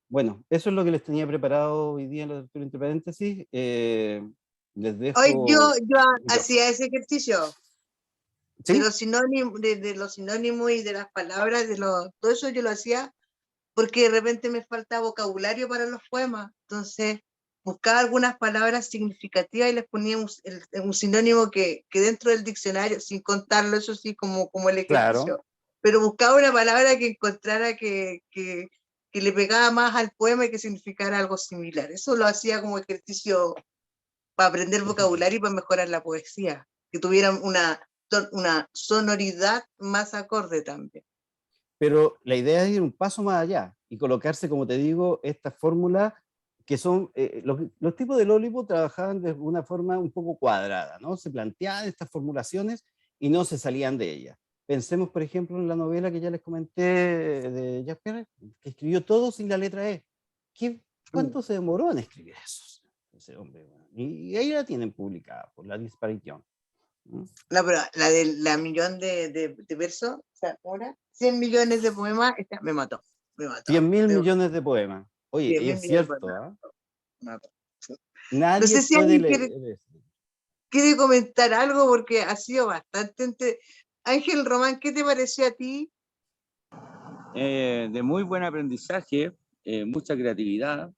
Bueno, eso es lo que les tenía preparado hoy día en la lectura entre paréntesis. Les dejo... Hoy yo hacía ese ejercicio. ¿Sí? De los sinónimos y de las palabras, todo eso yo lo hacía porque de repente me falta vocabulario para los poemas. Entonces buscaba algunas palabras significativas y les ponía un sinónimo que dentro del diccionario, sin contarlo, eso sí, como el ejercicio. Claro. Pero buscaba una palabra que encontrara que le pegaba más al poema y que significara algo similar. Eso lo hacía como ejercicio para aprender vocabulario y para mejorar la poesía, que tuvieran una sonoridad más acorde también. Pero la idea es ir un paso más allá y colocarse, como te digo, estas fórmulas que son, los tipos del Olimpo trabajaban de una forma un poco cuadrada, ¿no? Se planteaban estas formulaciones y no se salían de ellas. Pensemos, por ejemplo, en la novela que ya les comenté de Jacques Perret, que escribió todo sin la letra E. ¿Cuánto se demoró en escribir eso? Ese hombre, y ahí la tienen publicada, por La Disparición. No, pero la millón de versos, o sea, ahora 100 millones de poemas, esta me mató. 100.000 millones de poemas. Oye, es cierto, nadie no sé si puede leer. ¿Quiere comentar algo? Porque ha sido bastante... Ángel Román, ¿qué te pareció a ti? De muy buen aprendizaje, mucha creatividad.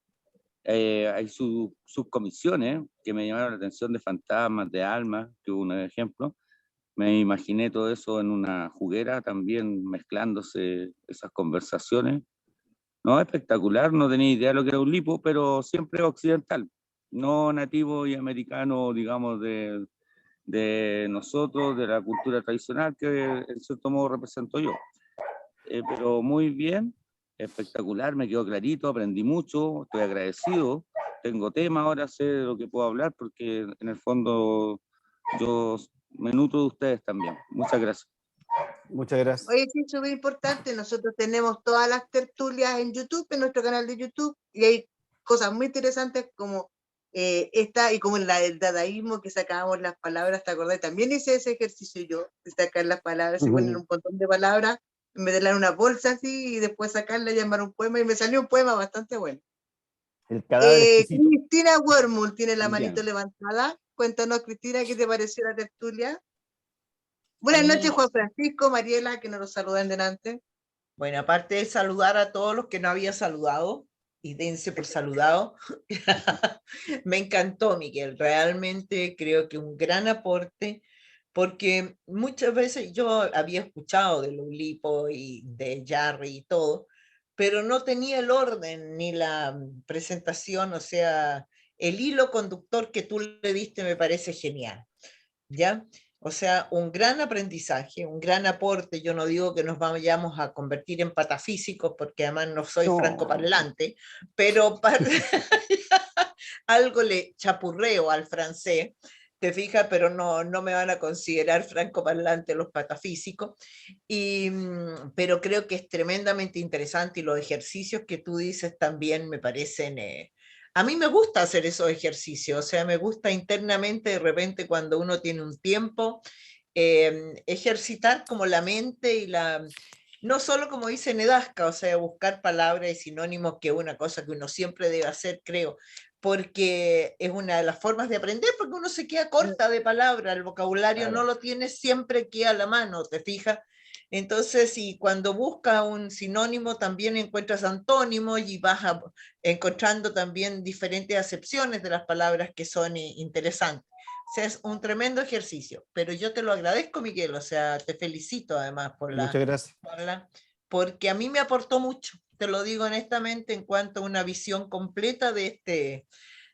Hay subcomisiones que me llamaron la atención, de fantasmas, de almas, que hubo un ejemplo. Me imaginé todo eso en una juguera, también mezclándose esas conversaciones. No, espectacular, no tenía idea de lo que era un lipo, pero siempre occidental, no nativo y americano, digamos, de nosotros, de la cultura tradicional que en cierto modo represento yo. Pero muy bien, espectacular, me quedó clarito, aprendí mucho, estoy agradecido, tengo tema ahora, sé de lo que puedo hablar, porque en el fondo yo me nutro de ustedes también. Muchas gracias. Muchas gracias. Oye, sí, es súper importante, nosotros tenemos todas las tertulias en YouTube, en nuestro canal de YouTube, y hay cosas muy interesantes como esta, y como la del dadaísmo, que sacábamos las palabras, ¿te acordás? También hice ese ejercicio yo, de sacar las palabras, y poner un montón de palabras, meterla en una bolsa así, y después sacarla y llamar un poema, y me salió un poema bastante bueno. El cadáver exquisito. Cristina Wormull tiene la manito levantada. Cuéntanos, Cristina, ¿qué te pareció la tertulia? Buenas noches, Juan Francisco, Mariela, que nos saludan delante. Bueno, aparte de saludar a todos los que no había saludado, y dense por saludado, me encantó, Miguel, realmente creo que un gran aporte, porque muchas veces yo había escuchado de Oulipo y de Jarry y todo, pero no tenía el orden ni la presentación, o sea, el hilo conductor que tú le diste me parece genial, ¿ya? O sea, un gran aprendizaje, un gran aporte. Yo no digo que nos vayamos a convertir en patafísicos, porque además no soy francoparlante, pero algo le chapurreo al francés, te fijas, pero no me van a considerar francoparlante los patafísicos. Pero creo que es tremendamente interesante y los ejercicios que tú dices también me parecen... a mí me gusta hacer esos ejercicios, o sea, me gusta internamente de repente cuando uno tiene un tiempo, ejercitar como la mente y no solo como dice Nedasca, o sea, buscar palabras y sinónimos, que es una cosa que uno siempre debe hacer, creo, porque es una de las formas de aprender, porque uno se queda corta de palabras, el vocabulario no lo tiene siempre aquí a la mano, ¿te fijas? Entonces, y cuando buscas un sinónimo, también encuentras antónimos y vas encontrando también diferentes acepciones de las palabras que son interesantes. O sea, es un tremendo ejercicio, pero yo te lo agradezco, Miguel, o sea, te felicito además por Muchas gracias. porque a mí me aportó mucho, te lo digo honestamente, en cuanto a una visión completa de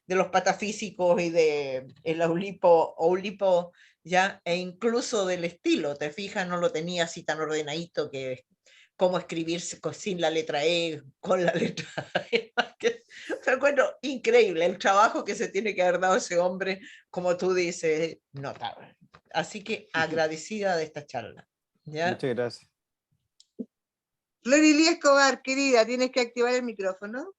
los patafísicos y de el Oulipo, ya, e incluso del estilo, te fijas, no lo tenía así tan ordenadito que cómo escribirse sin la letra E, con la letra E. Pero bueno, increíble el trabajo que se tiene que haber dado ese hombre, como tú dices, notable. Así que agradecida de esta charla. ¿Ya? Muchas gracias. Florilia Escobar, querida, tienes que activar el micrófono.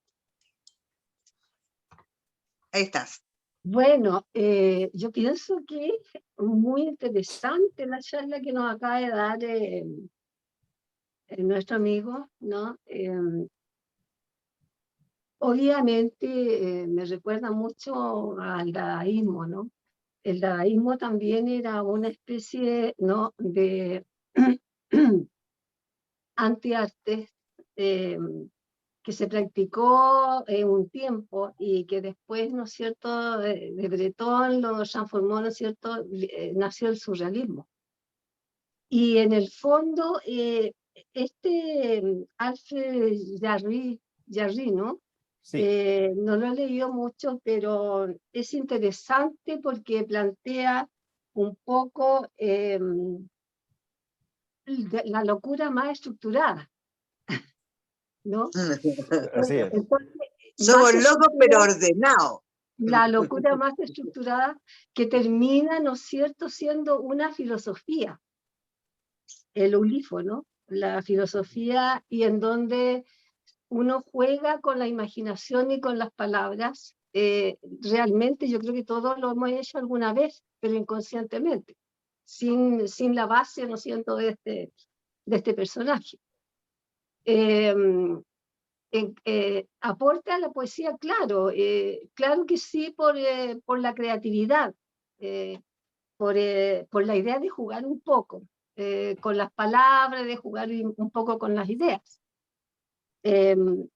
Ahí estás. Bueno, yo pienso que es muy interesante la charla que nos acaba de dar nuestro amigo, ¿no? Obviamente me recuerda mucho al dadaísmo, ¿no? El dadaísmo también era una especie, ¿no?, de antiarte que se practicó en un tiempo y que después, ¿no es cierto?, de Breton lo transformó, ¿no es cierto?, nació el surrealismo. Y en el fondo, Alfred Jarry, ¿no? Sí. No lo he leído mucho, pero es interesante porque plantea un poco la locura más estructurada, ¿no? Así es. Entonces, somos locos pero ordenados. La locura más estructurada que termina, ¿no es cierto?, siendo una filosofía, el Oulipo, ¿no? La filosofía, y en donde uno juega con la imaginación y con las palabras. Realmente yo creo que todos lo hemos hecho alguna vez, pero inconscientemente, sin la base, ¿no es cierto?, de este personaje. Aporta a la poesía, claro, claro que sí, por la creatividad, por la idea de jugar un poco con las palabras, de jugar un poco con las ideas. Pero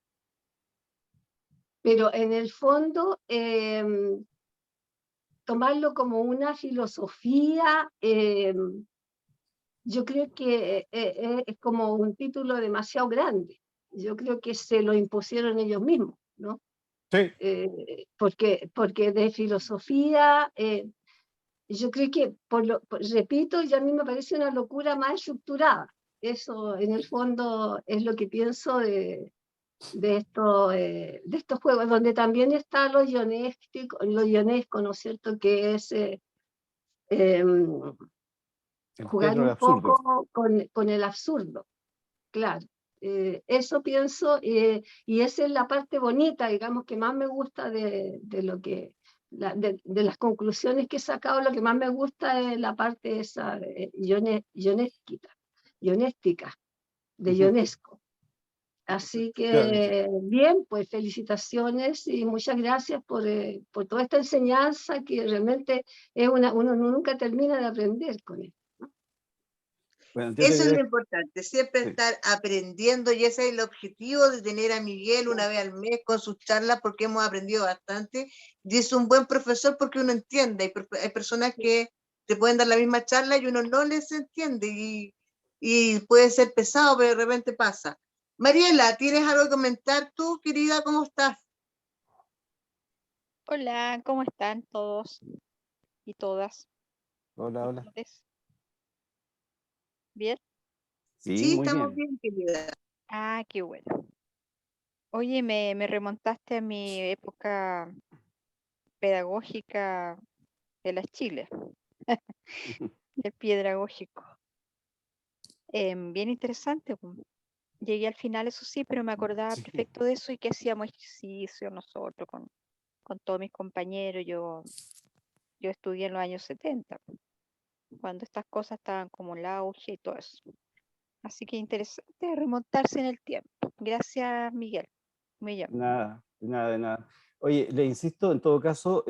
en el fondo, tomarlo como una filosofía, yo creo que es como un título demasiado grande. Yo creo que se lo impusieron ellos mismos, ¿no? Sí. Porque de filosofía, yo creo que, repito, ya a mí me parece una locura más estructurada. Eso, en el fondo, es lo que pienso de estos juegos, donde también está lo ionesco, ¿no es cierto?, que es jugar un poco con el absurdo, claro. Eso pienso, y esa es la parte bonita, digamos, que más me gusta de las conclusiones que he sacado. Lo que más me gusta es la parte esa ionestica, de Ionesco. Así que, bien, pues felicitaciones y muchas gracias por toda esta enseñanza, que realmente es uno nunca termina de aprender con esto. Bueno, eso es lo importante, siempre estar aprendiendo, y ese es el objetivo de tener a Miguel una vez al mes con sus charlas, porque hemos aprendido bastante, y es un buen profesor porque uno entiende. Hay personas que te pueden dar la misma charla y uno no les entiende y puede ser pesado, pero de repente pasa. Mariela, ¿tienes algo que comentar tú, querida? ¿Cómo estás? Hola, ¿cómo están todos y todas? Hola, hola. ¿Todes? ¿Bien? Sí, Sí, muy estamos bien. bien, querida. Ah, qué bueno. Oye, me remontaste a mi época pedagógica de las Chiles, el pedagógico. Bien interesante. Llegué al final, eso sí, pero me acordaba Sí. perfecto de eso y que hacíamos ejercicio nosotros con todos mis compañeros. Yo estudié en los años 70, cuando estas cosas estaban como el auge y todo eso. Así que interesante remontarse en el tiempo. Gracias, Miguel. Muy bien. Nada, de nada, de nada. Oye, le insisto, en todo caso,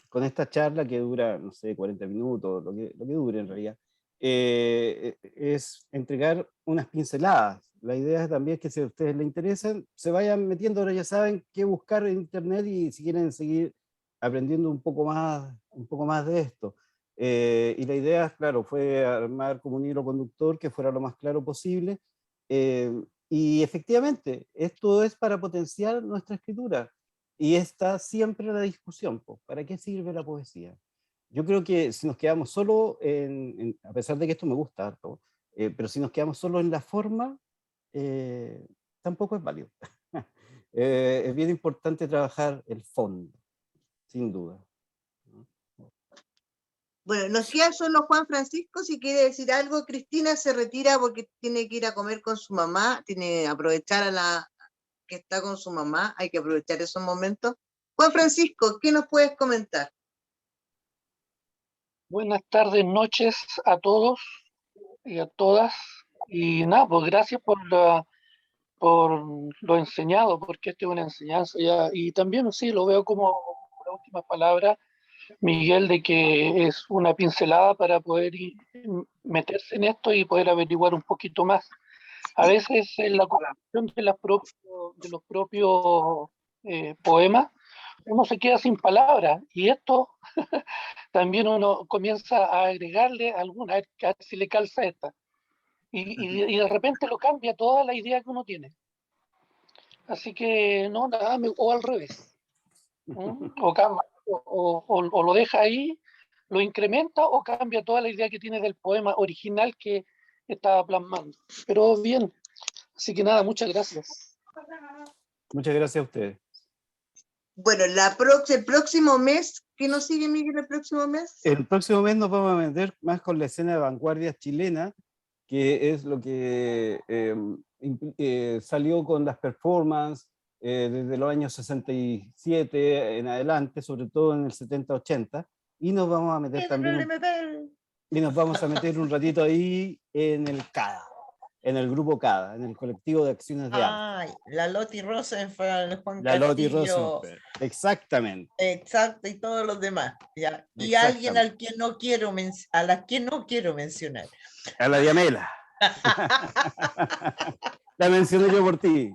con esta charla que dura, no sé, 40 minutos, lo que dure en realidad, es entregar unas pinceladas. La idea es también que si a ustedes les interesan, se vayan metiendo, ahora ya saben qué buscar en internet y si quieren seguir aprendiendo un poco más de esto. Y la idea, claro, fue armar como un hilo conductor que fuera lo más claro posible. Y efectivamente, esto es para potenciar nuestra escritura. Y está siempre la discusión, pues, ¿para qué sirve la poesía? Yo creo que si nos quedamos solo a pesar de que esto me gusta harto, pero si nos quedamos solo en la forma, tampoco es válido. Es bien importante trabajar el fondo, sin duda. Bueno, nos queda solo Juan Francisco, si quiere decir algo. Cristina se retira porque tiene que ir a comer con su mamá, tiene que aprovechar a la que está con su mamá, hay que aprovechar esos momentos. Juan Francisco, ¿qué nos puedes comentar? Buenas tardes, noches a todos y a todas. Y nada, pues gracias por lo enseñado, porque esto es una enseñanza ya. Y también sí, lo veo como la última palabra, Miguel, de que es una pincelada para poder meterse en esto y poder averiguar un poquito más. A veces en la construcción de los propios poemas, uno se queda sin palabras y esto también uno comienza a agregarle alguna, a ver si le calza esta. Y de repente lo cambia toda la idea que uno tiene. Así que no, nada, o al revés. O lo deja ahí, lo incrementa o cambia toda la idea que tiene del poema original que estaba plasmando. Pero bien, así que nada, muchas gracias. Muchas gracias a ustedes. Bueno, el próximo mes, ¿qué nos sigue, Miguel, el próximo mes? El próximo mes nos vamos a meter más con la escena de vanguardia chilena, que es lo que salió con las performances desde los años 67 en adelante, sobre todo en el 70-80, y nos vamos a meter también y nos vamos a meter un ratito ahí en el CADA, en el grupo CADA, en el colectivo de acciones de arte. Ay, la Loti Rosenfeld, Juan La Loti Castillo. Rosenfeld, exactamente. Exacto, y todos los demás. ¿Ya? Y alguien al que no quiero a la que no quiero mencionar. A la Diamela. La mencioné yo por ti.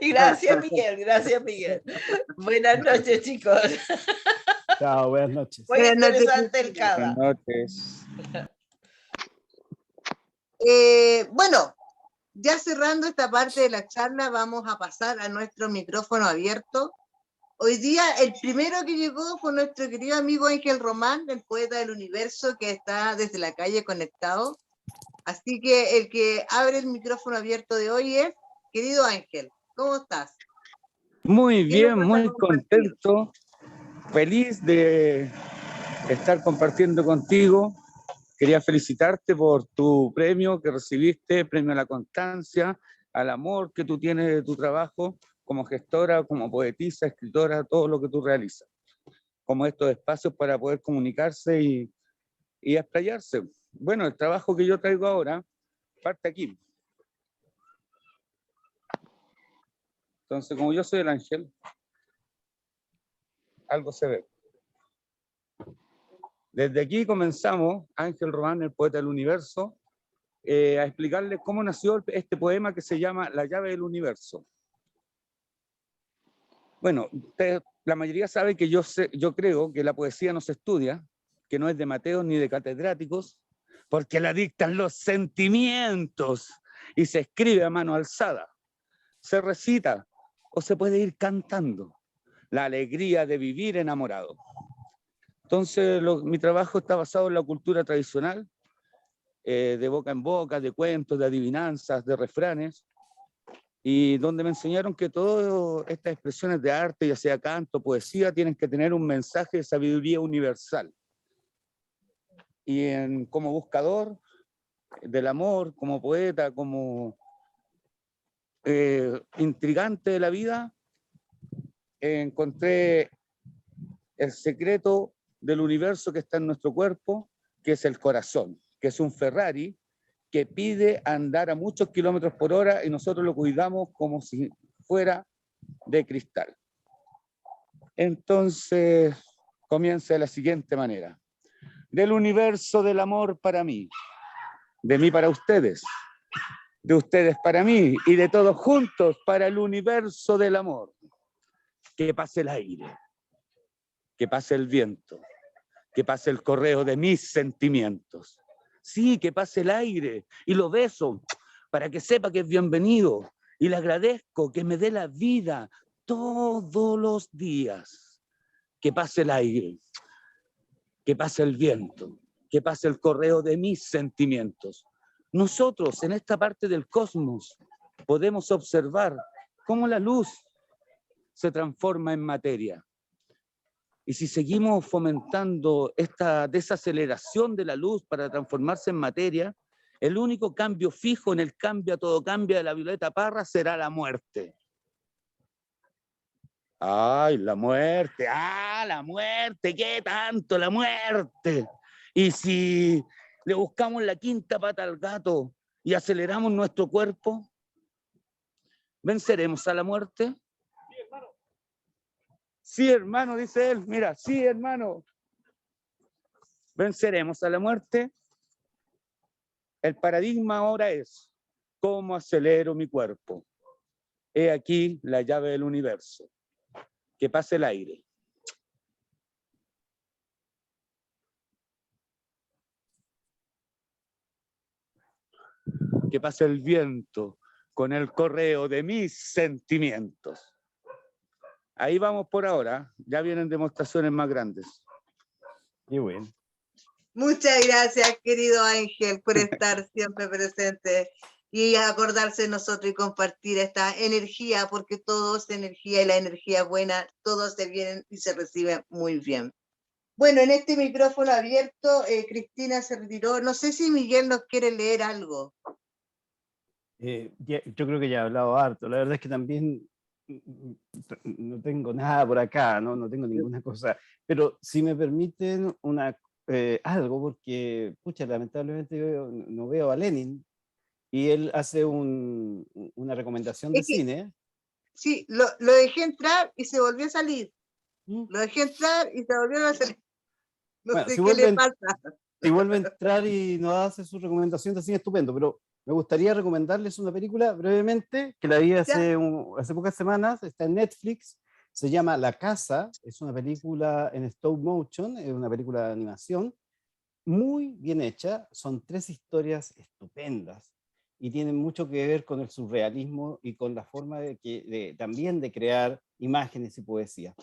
Gracias, Miguel, gracias, Miguel. Buenas noches, chicos. Chao, buenas noches. Muy interesante el Buenas CADA. noches. Bueno, ya cerrando esta parte de la charla, vamos a pasar a nuestro micrófono abierto. Hoy día el primero que llegó fue nuestro querido amigo Ángel Román, el poeta del universo, que está desde la calle conectado. Así que el que abre el micrófono abierto de hoy es, querido Ángel, ¿cómo estás? Muy bien, muy contento, feliz de estar compartiendo contigo. Quería felicitarte por tu premio que recibiste, premio a la constancia, al amor que tú tienes de tu trabajo como gestora, como poetisa, escritora, todo lo que tú realizas. Como estos espacios para poder comunicarse y explayarse. Bueno, el trabajo que yo traigo ahora parte aquí. Entonces, como yo soy el ángel, algo se ve. Desde aquí comenzamos, Ángel Román, el poeta del universo, a explicarles cómo nació este poema que se llama La llave del universo. Bueno, la mayoría sabe que yo creo que la poesía no se estudia, que no es de Mateos ni de catedráticos, porque la dictan los sentimientos y se escribe a mano alzada, se recita o se puede ir cantando. La alegría de vivir enamorado. Entonces, mi trabajo está basado en la cultura tradicional, de boca en boca, de cuentos, de adivinanzas, de refranes, y donde me enseñaron que todas estas expresiones de arte, ya sea canto, poesía, tienen que tener un mensaje de sabiduría universal. Y como buscador del amor, como poeta, como intrigante de la vida, encontré el secreto del universo que está en nuestro cuerpo, que es el corazón, que es un Ferrari que pide andar a muchos kilómetros por hora y nosotros lo cuidamos como si fuera de cristal. Entonces, comienza de la siguiente manera. Del universo del amor para mí, de mí para ustedes, de ustedes para mí y de todos juntos para el universo del amor. Que pase el aire, que pase el viento, que pase el correo de mis sentimientos. Sí, que pase el aire y lo beso para que sepa que es bienvenido y le agradezco que me dé la vida todos los días. Que pase el aire, que pase el viento, que pase el correo de mis sentimientos. Nosotros en esta parte del cosmos podemos observar cómo la luz se transforma en materia. Y si seguimos fomentando esta desaceleración de la luz para transformarse en materia, el único cambio fijo en el cambio a todo cambia de la Violeta Parra será la muerte. ¡Ay, la muerte! ¡Ah, la muerte! ¿Qué tanto la muerte? Y si le buscamos la quinta pata al gato y aceleramos nuestro cuerpo, ¿venceremos a la muerte? Sí, hermano, dice él. Mira, sí, hermano. ¿Venceremos a la muerte? El paradigma ahora es, ¿cómo acelero mi cuerpo? He aquí la llave del universo. Que pase el aire. Que pase el viento con el correo de mis sentimientos. Ahí vamos por ahora. Ya vienen demostraciones más grandes. Qué bueno. Muchas gracias, querido Ángel, por estar siempre presente y acordarse de nosotros y compartir esta energía, porque todo es energía y la energía buena, todos se vienen y se reciben muy bien. Bueno, en este micrófono abierto, Cristina se retiró. No sé si Miguel nos quiere leer algo. Yo creo que ya he hablado harto. La verdad es que también no tengo nada por acá, no tengo ninguna cosa. Pero si me permiten algo, porque, pucha, lamentablemente yo no veo a Lenin y él hace una recomendación de cine. Sí, lo dejé entrar y se volvió a salir. Lo dejé entrar y se volvió a salir. No bueno, sé qué le pasa. Si vuelve a entrar y nos hace su recomendación de cine, estupendo, pero me gustaría recomendarles una película brevemente, que la vi hace pocas semanas, está en Netflix, se llama La Casa, es una película en stop motion, es una película de animación, muy bien hecha, son 3 historias estupendas, y tienen mucho que ver con el surrealismo y con la forma también de crear imágenes y poesía.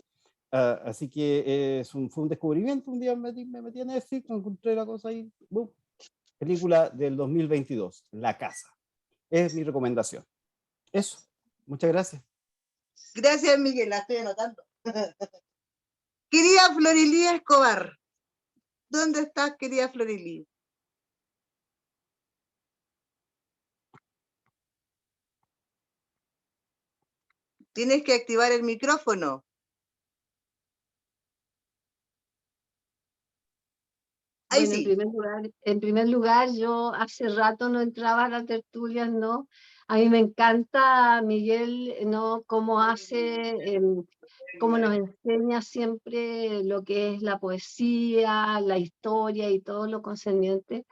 Así que fue un descubrimiento, un día me metí en Netflix, encontré la cosa ahí, boom. Película del 2022, La Casa. Es mi recomendación. Eso, muchas gracias. Gracias, Miguel, la estoy anotando. Querida Florilí Escobar, ¿dónde estás, querida Florilí? Tienes que activar el micrófono. Ahí bueno, sí. en primer lugar, yo hace rato no entraba a las tertulias, ¿no? A mí me encanta, Miguel, ¿no? Cómo cómo nos enseña siempre lo que es la poesía, la historia y todo lo concerniente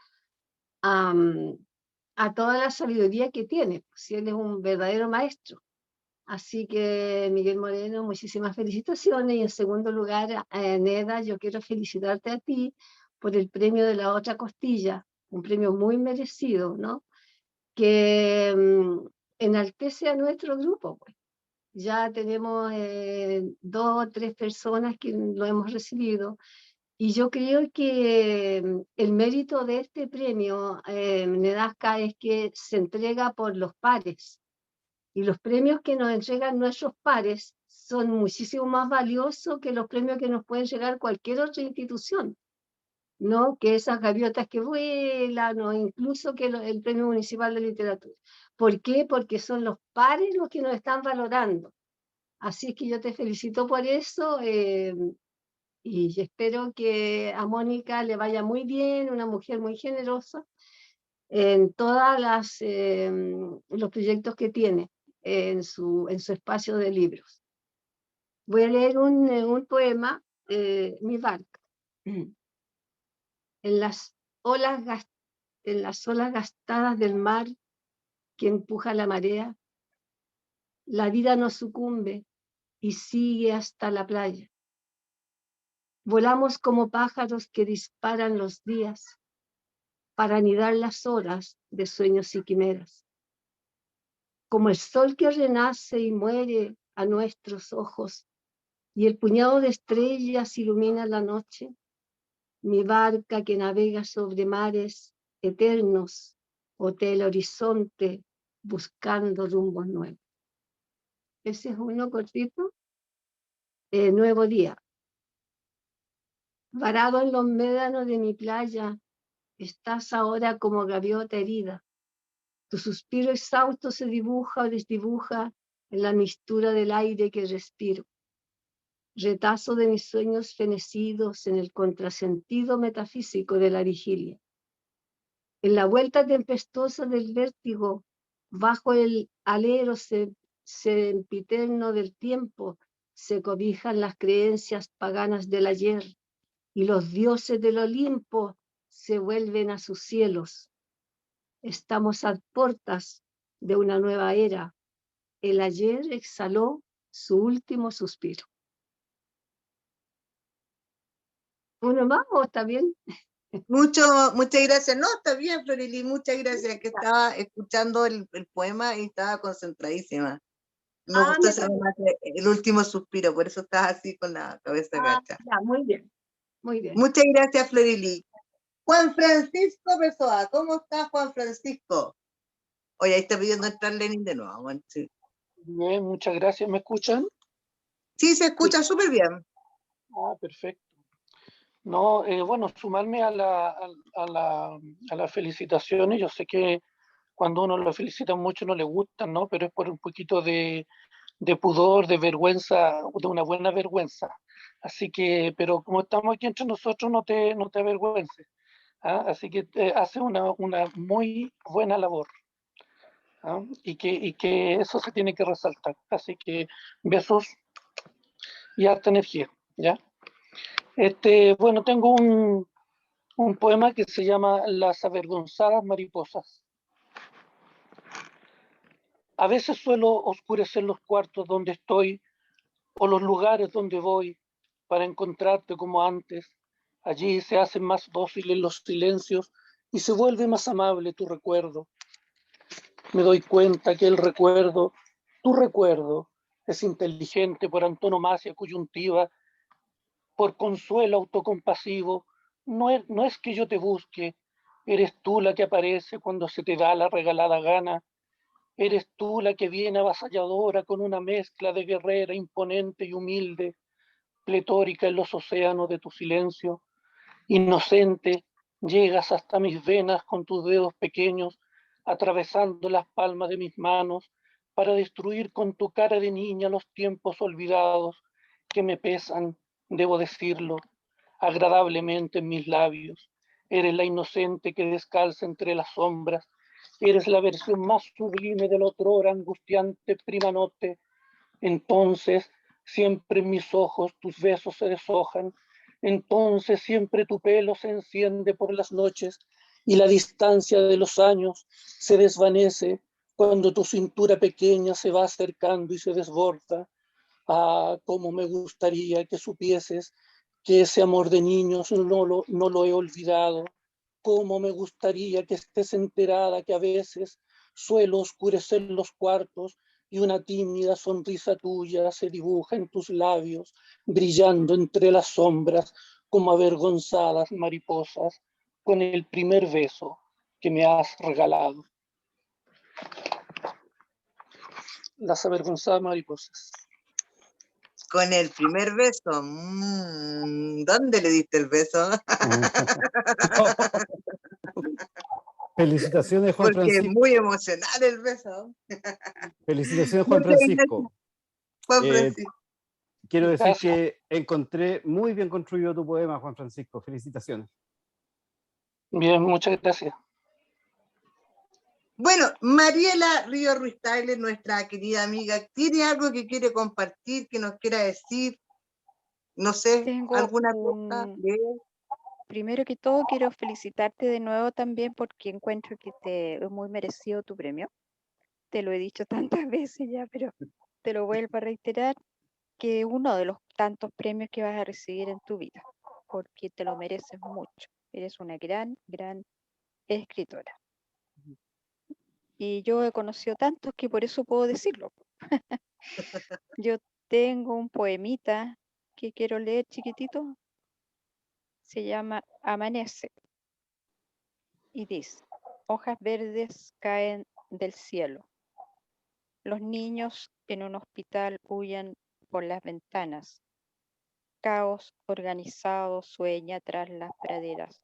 a toda la sabiduría que tiene, si él es un verdadero maestro. Así que, Miguel Moreno, muchísimas felicitaciones. Y en segundo lugar, Neda, yo quiero felicitarte a ti, por el premio de la otra costilla, un premio muy merecido, ¿no? Que enaltece a nuestro grupo, pues. Ya tenemos 2 o 3 personas que lo hemos recibido, y yo creo que el mérito de este premio, Nedasca, es que se entrega por los pares, y los premios que nos entregan nuestros pares son muchísimo más valiosos que los premios que nos pueden llegar cualquier otra institución, ¿no? Que esas gaviotas que vuelan, o incluso que el Premio Municipal de Literatura. ¿Por qué? Porque son los pares los que nos están valorando. Así que yo te felicito por eso, y espero que a Mónica le vaya muy bien, una mujer muy generosa en todos los proyectos que tiene en su espacio de libros. Voy a leer un poema, Mi barca. En las olas gastadas del mar que empuja la marea, la vida no sucumbe y sigue hasta la playa. Volamos como pájaros que disparan los días para anidar las horas de sueños y quimeras. Como el sol que renace y muere a nuestros ojos, y el puñado de estrellas ilumina la noche, mi barca que navega sobre mares eternos, otea el horizonte buscando rumbos nuevos. Ese es uno cortito. Nuevo día. Varado en los médanos de mi playa, estás ahora como gaviota herida. Tu suspiro exhausto se dibuja o desdibuja en la mistura del aire que respiro. Retazo de mis sueños fenecidos en el contrasentido metafísico de la vigilia. En la vuelta tempestuosa del vértigo, bajo el alero sempiterno del tiempo, se cobijan las creencias paganas del ayer, y los dioses del Olimpo se vuelven a sus cielos. Estamos a puertas de una nueva era. El ayer exhaló su último suspiro. ¿Uno más o está bien? Muchas gracias. No, está bien, Florili, muchas gracias, que estaba escuchando el poema y estaba concentradísima. Me gustó el último suspiro, por eso estás así con la cabeza gacha. Ya, muy bien, muy bien. Muchas gracias, Florili. Juan Francisco Pessoa, ¿cómo está Juan Francisco? Oye, ahí está pidiendo entrar Lenin de nuevo. Bueno, sí. Bien, muchas gracias. ¿Me escuchan? Sí, se escucha súper bien. Ah, perfecto. No, bueno, sumarme a las felicitaciones. Yo sé que cuando uno lo felicita mucho no le gustan, ¿no? Pero es por un poquito de pudor, de vergüenza, de una buena vergüenza. Así que, pero como estamos aquí entre nosotros, no te avergüences. ¿Ah? Así que hace una muy buena labor. ¿Ah? Y que eso se tiene que resaltar. Así que besos y harta energía, ¿ya? Bueno, tengo un poema que se llama Las avergonzadas mariposas. A veces suelo oscurecer los cuartos donde estoy o los lugares donde voy para encontrarte como antes. Allí se hacen más dóciles los silencios y se vuelve más amable tu recuerdo. Me doy cuenta que el recuerdo, tu recuerdo, es inteligente por antonomasia coyuntiva, por consuelo autocompasivo. No es que yo te busque, eres tú la que aparece cuando se te da la regalada gana. Eres tú la que viene avasalladora con una mezcla de guerrera imponente y humilde, pletórica en los océanos de tu silencio. Inocente, llegas hasta mis venas con tus dedos pequeños, atravesando las palmas de mis manos, para destruir con tu cara de niña los tiempos olvidados que me pesan, debo decirlo, agradablemente en mis labios. Eres la inocente que descalza entre las sombras. Eres la versión más sublime del otrora angustiante primanote. Entonces, siempre en mis ojos tus besos se deshojan. Entonces, siempre tu pelo se enciende por las noches y la distancia de los años se desvanece cuando tu cintura pequeña se va acercando y se desborda. Ah, cómo me gustaría que supieses que ese amor de niños no lo he olvidado. Cómo me gustaría que estés enterada que a veces suelo oscurecer los cuartos y una tímida sonrisa tuya se dibuja en tus labios, brillando entre las sombras como avergonzadas mariposas, con el primer beso que me has regalado. Las avergonzadas mariposas. Con el primer beso. ¿Dónde le diste el beso? Felicitaciones, Juan Porque es Francisco. muy emocional el beso. Felicitaciones, Juan Muchas Francisco. gracias, Juan Francisco. Quiero decir Gracias. que encontré muy bien construido tu poema, Juan Francisco. Felicitaciones. Bien, muchas gracias. Bueno, Mariela Río Ruiz Tagle, nuestra querida amiga, ¿tiene algo que quiere compartir, que nos quiera decir? No sé, Tengo alguna cosa. Primero que todo, quiero felicitarte de nuevo también porque encuentro que es muy merecido tu premio. Te lo he dicho tantas veces ya, pero te lo vuelvo a reiterar, que es uno de los tantos premios que vas a recibir en tu vida, porque te lo mereces mucho. Eres una gran, gran escritora. Y yo he conocido tantos que por eso puedo decirlo. Yo tengo un poemita que quiero leer chiquitito. Se llama Amanece. Y dice, hojas verdes caen del cielo. Los niños en un hospital huyen por las ventanas. Caos organizado sueña tras las praderas.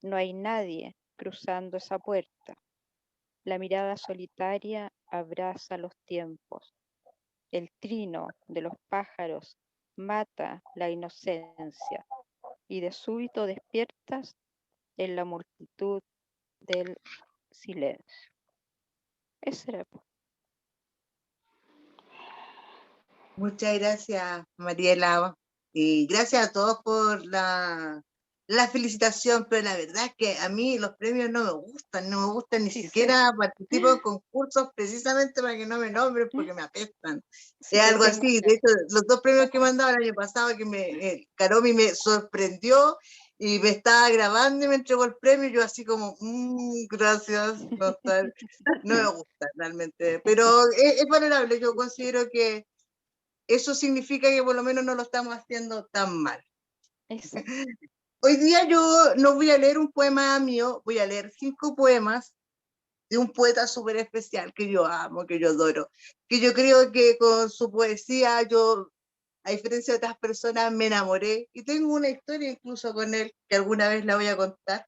No hay nadie cruzando esa puerta. La mirada solitaria abraza los tiempos. El trino de los pájaros mata la inocencia y de súbito despiertas en la multitud del silencio. Ese era. Muchas gracias, Mariela. Y gracias a todos por la felicitación, pero la verdad es que a mí los premios no me gustan ni siquiera participo en concursos precisamente para que no me nombren porque me apestan. Es algo así, de hecho, los dos premios que me han dado el año pasado, que Caromi me sorprendió y me estaba grabando y me entregó el premio, yo así como, gracias, no me gusta realmente, pero es valorable, yo considero que eso significa que por lo menos no lo estamos haciendo tan mal. Exacto. Hoy día yo no voy a leer un poema mío, voy a leer 5 poemas de un poeta súper especial que yo amo, que yo adoro, que yo creo que con su poesía yo, a diferencia de otras personas, me enamoré y tengo una historia incluso con él que alguna vez la voy a contar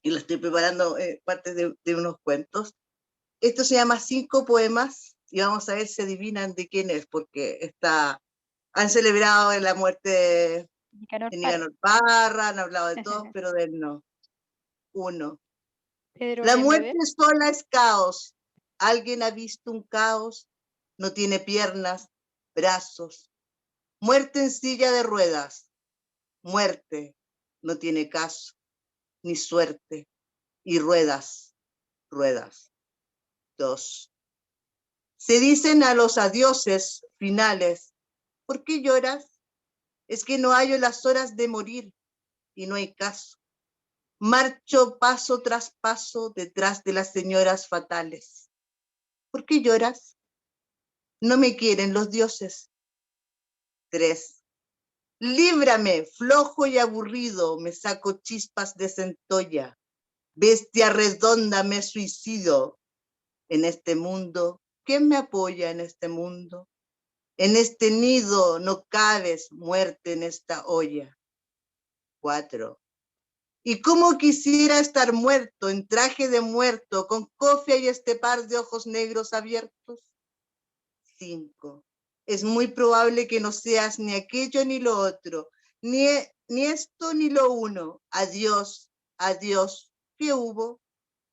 y la estoy preparando parte de unos cuentos. Esto se llama 5 poemas y vamos a ver si adivinan de quién es, porque han celebrado la muerte de Nicanor Parra, han hablado de todos, pero de él no. 1. La muerte sola es caos. ¿Alguien ha visto un caos? No tiene piernas, brazos. Muerte en silla de ruedas. Muerte no tiene caso, ni suerte. Y ruedas, ruedas. 2. Se dicen a los adioses finales, ¿por qué lloras? Es que no hallo las horas de morir y no hay caso. Marcho paso tras paso detrás de las señoras fatales. ¿Por qué lloras? No me quieren los dioses. 3. Líbrame, flojo y aburrido, me saco chispas de centolla. Bestia redonda, me suicido. En este mundo, ¿quién me apoya en este mundo? En este nido no cabes, muerte en esta olla. 4. Y cómo quisiera estar muerto, en traje de muerto, con cofia y este par de ojos negros abiertos. 5. Es muy probable que no seas ni aquello ni lo otro, ni esto ni lo uno. Adiós, adiós. ¿Qué hubo?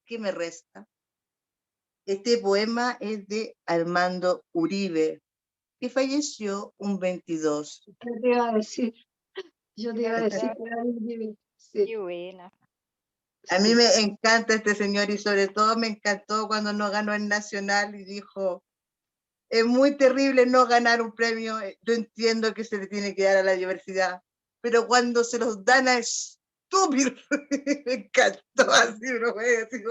¿Qué me resta? Este poema es de Armando Uribe, que falleció un 22. Yo te iba a decir que era Uribe. Sí. Qué buena. A mí me encanta este señor y sobre todo me encantó cuando no ganó el Nacional y dijo, Es muy terrible no ganar un premio. Yo entiendo que se le tiene que dar a la diversidad, pero cuando se los dan a estúpidos, me encantó así, uno ve así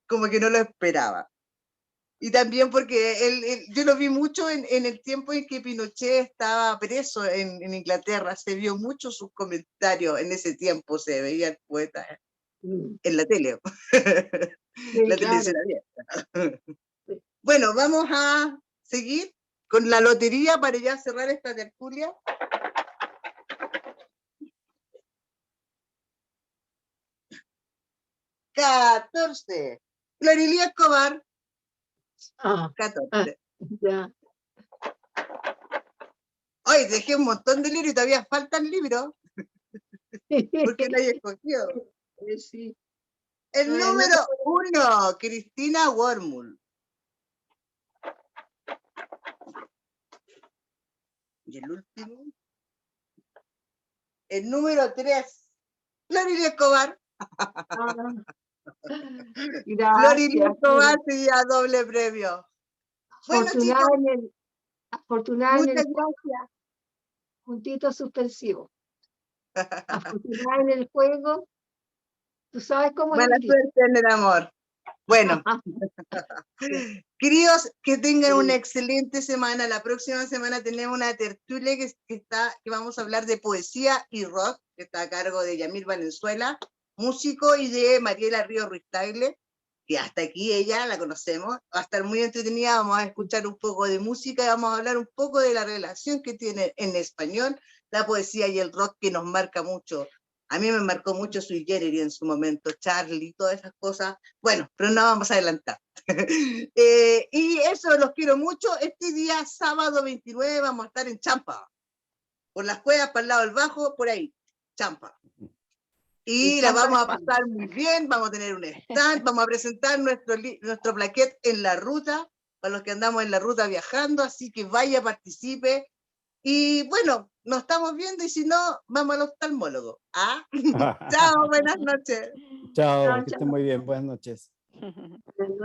como que no lo esperaba. Y también porque yo lo vi mucho en el tiempo en que Pinochet estaba preso en Inglaterra, se vio mucho sus comentarios en ese tiempo, se veía el poeta en la tele, la televisión abierta. Bueno, vamos a seguir con la lotería para ya cerrar esta tertulia. ¡14! Gloria Escobar. 14. Ya. Hoy dejé un montón de libros y todavía faltan libros. Porque no hay escogido. Sí. El número 1, Cristina Wormul. Y el último. El número 3, Gloria Escobar. Gloria Escobar sería doble premio. Bueno, chicos. Afortunada en el gracias. Puntito suspensivo. Afortunada en el juego. Tú sabes cómo es. Mala suerte en el amor. Bueno. Queridos, que tengan una excelente semana. La próxima semana tenemos una tertulia que vamos a hablar de poesía y rock, que está a cargo de Yamil Valenzuela, músico, y de Mariela Río Ruiz Tagle, que hasta aquí ella la conocemos. Va a estar muy entretenida, vamos a escuchar un poco de música y vamos a hablar un poco de la relación que tiene en español la poesía y el rock, que nos marca mucho. A mí me marcó mucho Sui Generis en su momento, Charlie, todas esas cosas. Bueno, pero no vamos a adelantar. Y eso, los quiero mucho. Este día, sábado 29, vamos a estar en Champa. Por las cuevas, para el lado del bajo, por ahí. Champa. Y la vamos a pasar muy bien, vamos a tener un stand, vamos a presentar nuestro plaquet en la ruta, para los que andamos en la ruta viajando, así que vaya, participe. Y bueno, nos estamos viendo, y si no, vamos al oftalmólogo. ¿Ah? Chao, buenas noches. Chao, que estén muy bien, buenas noches.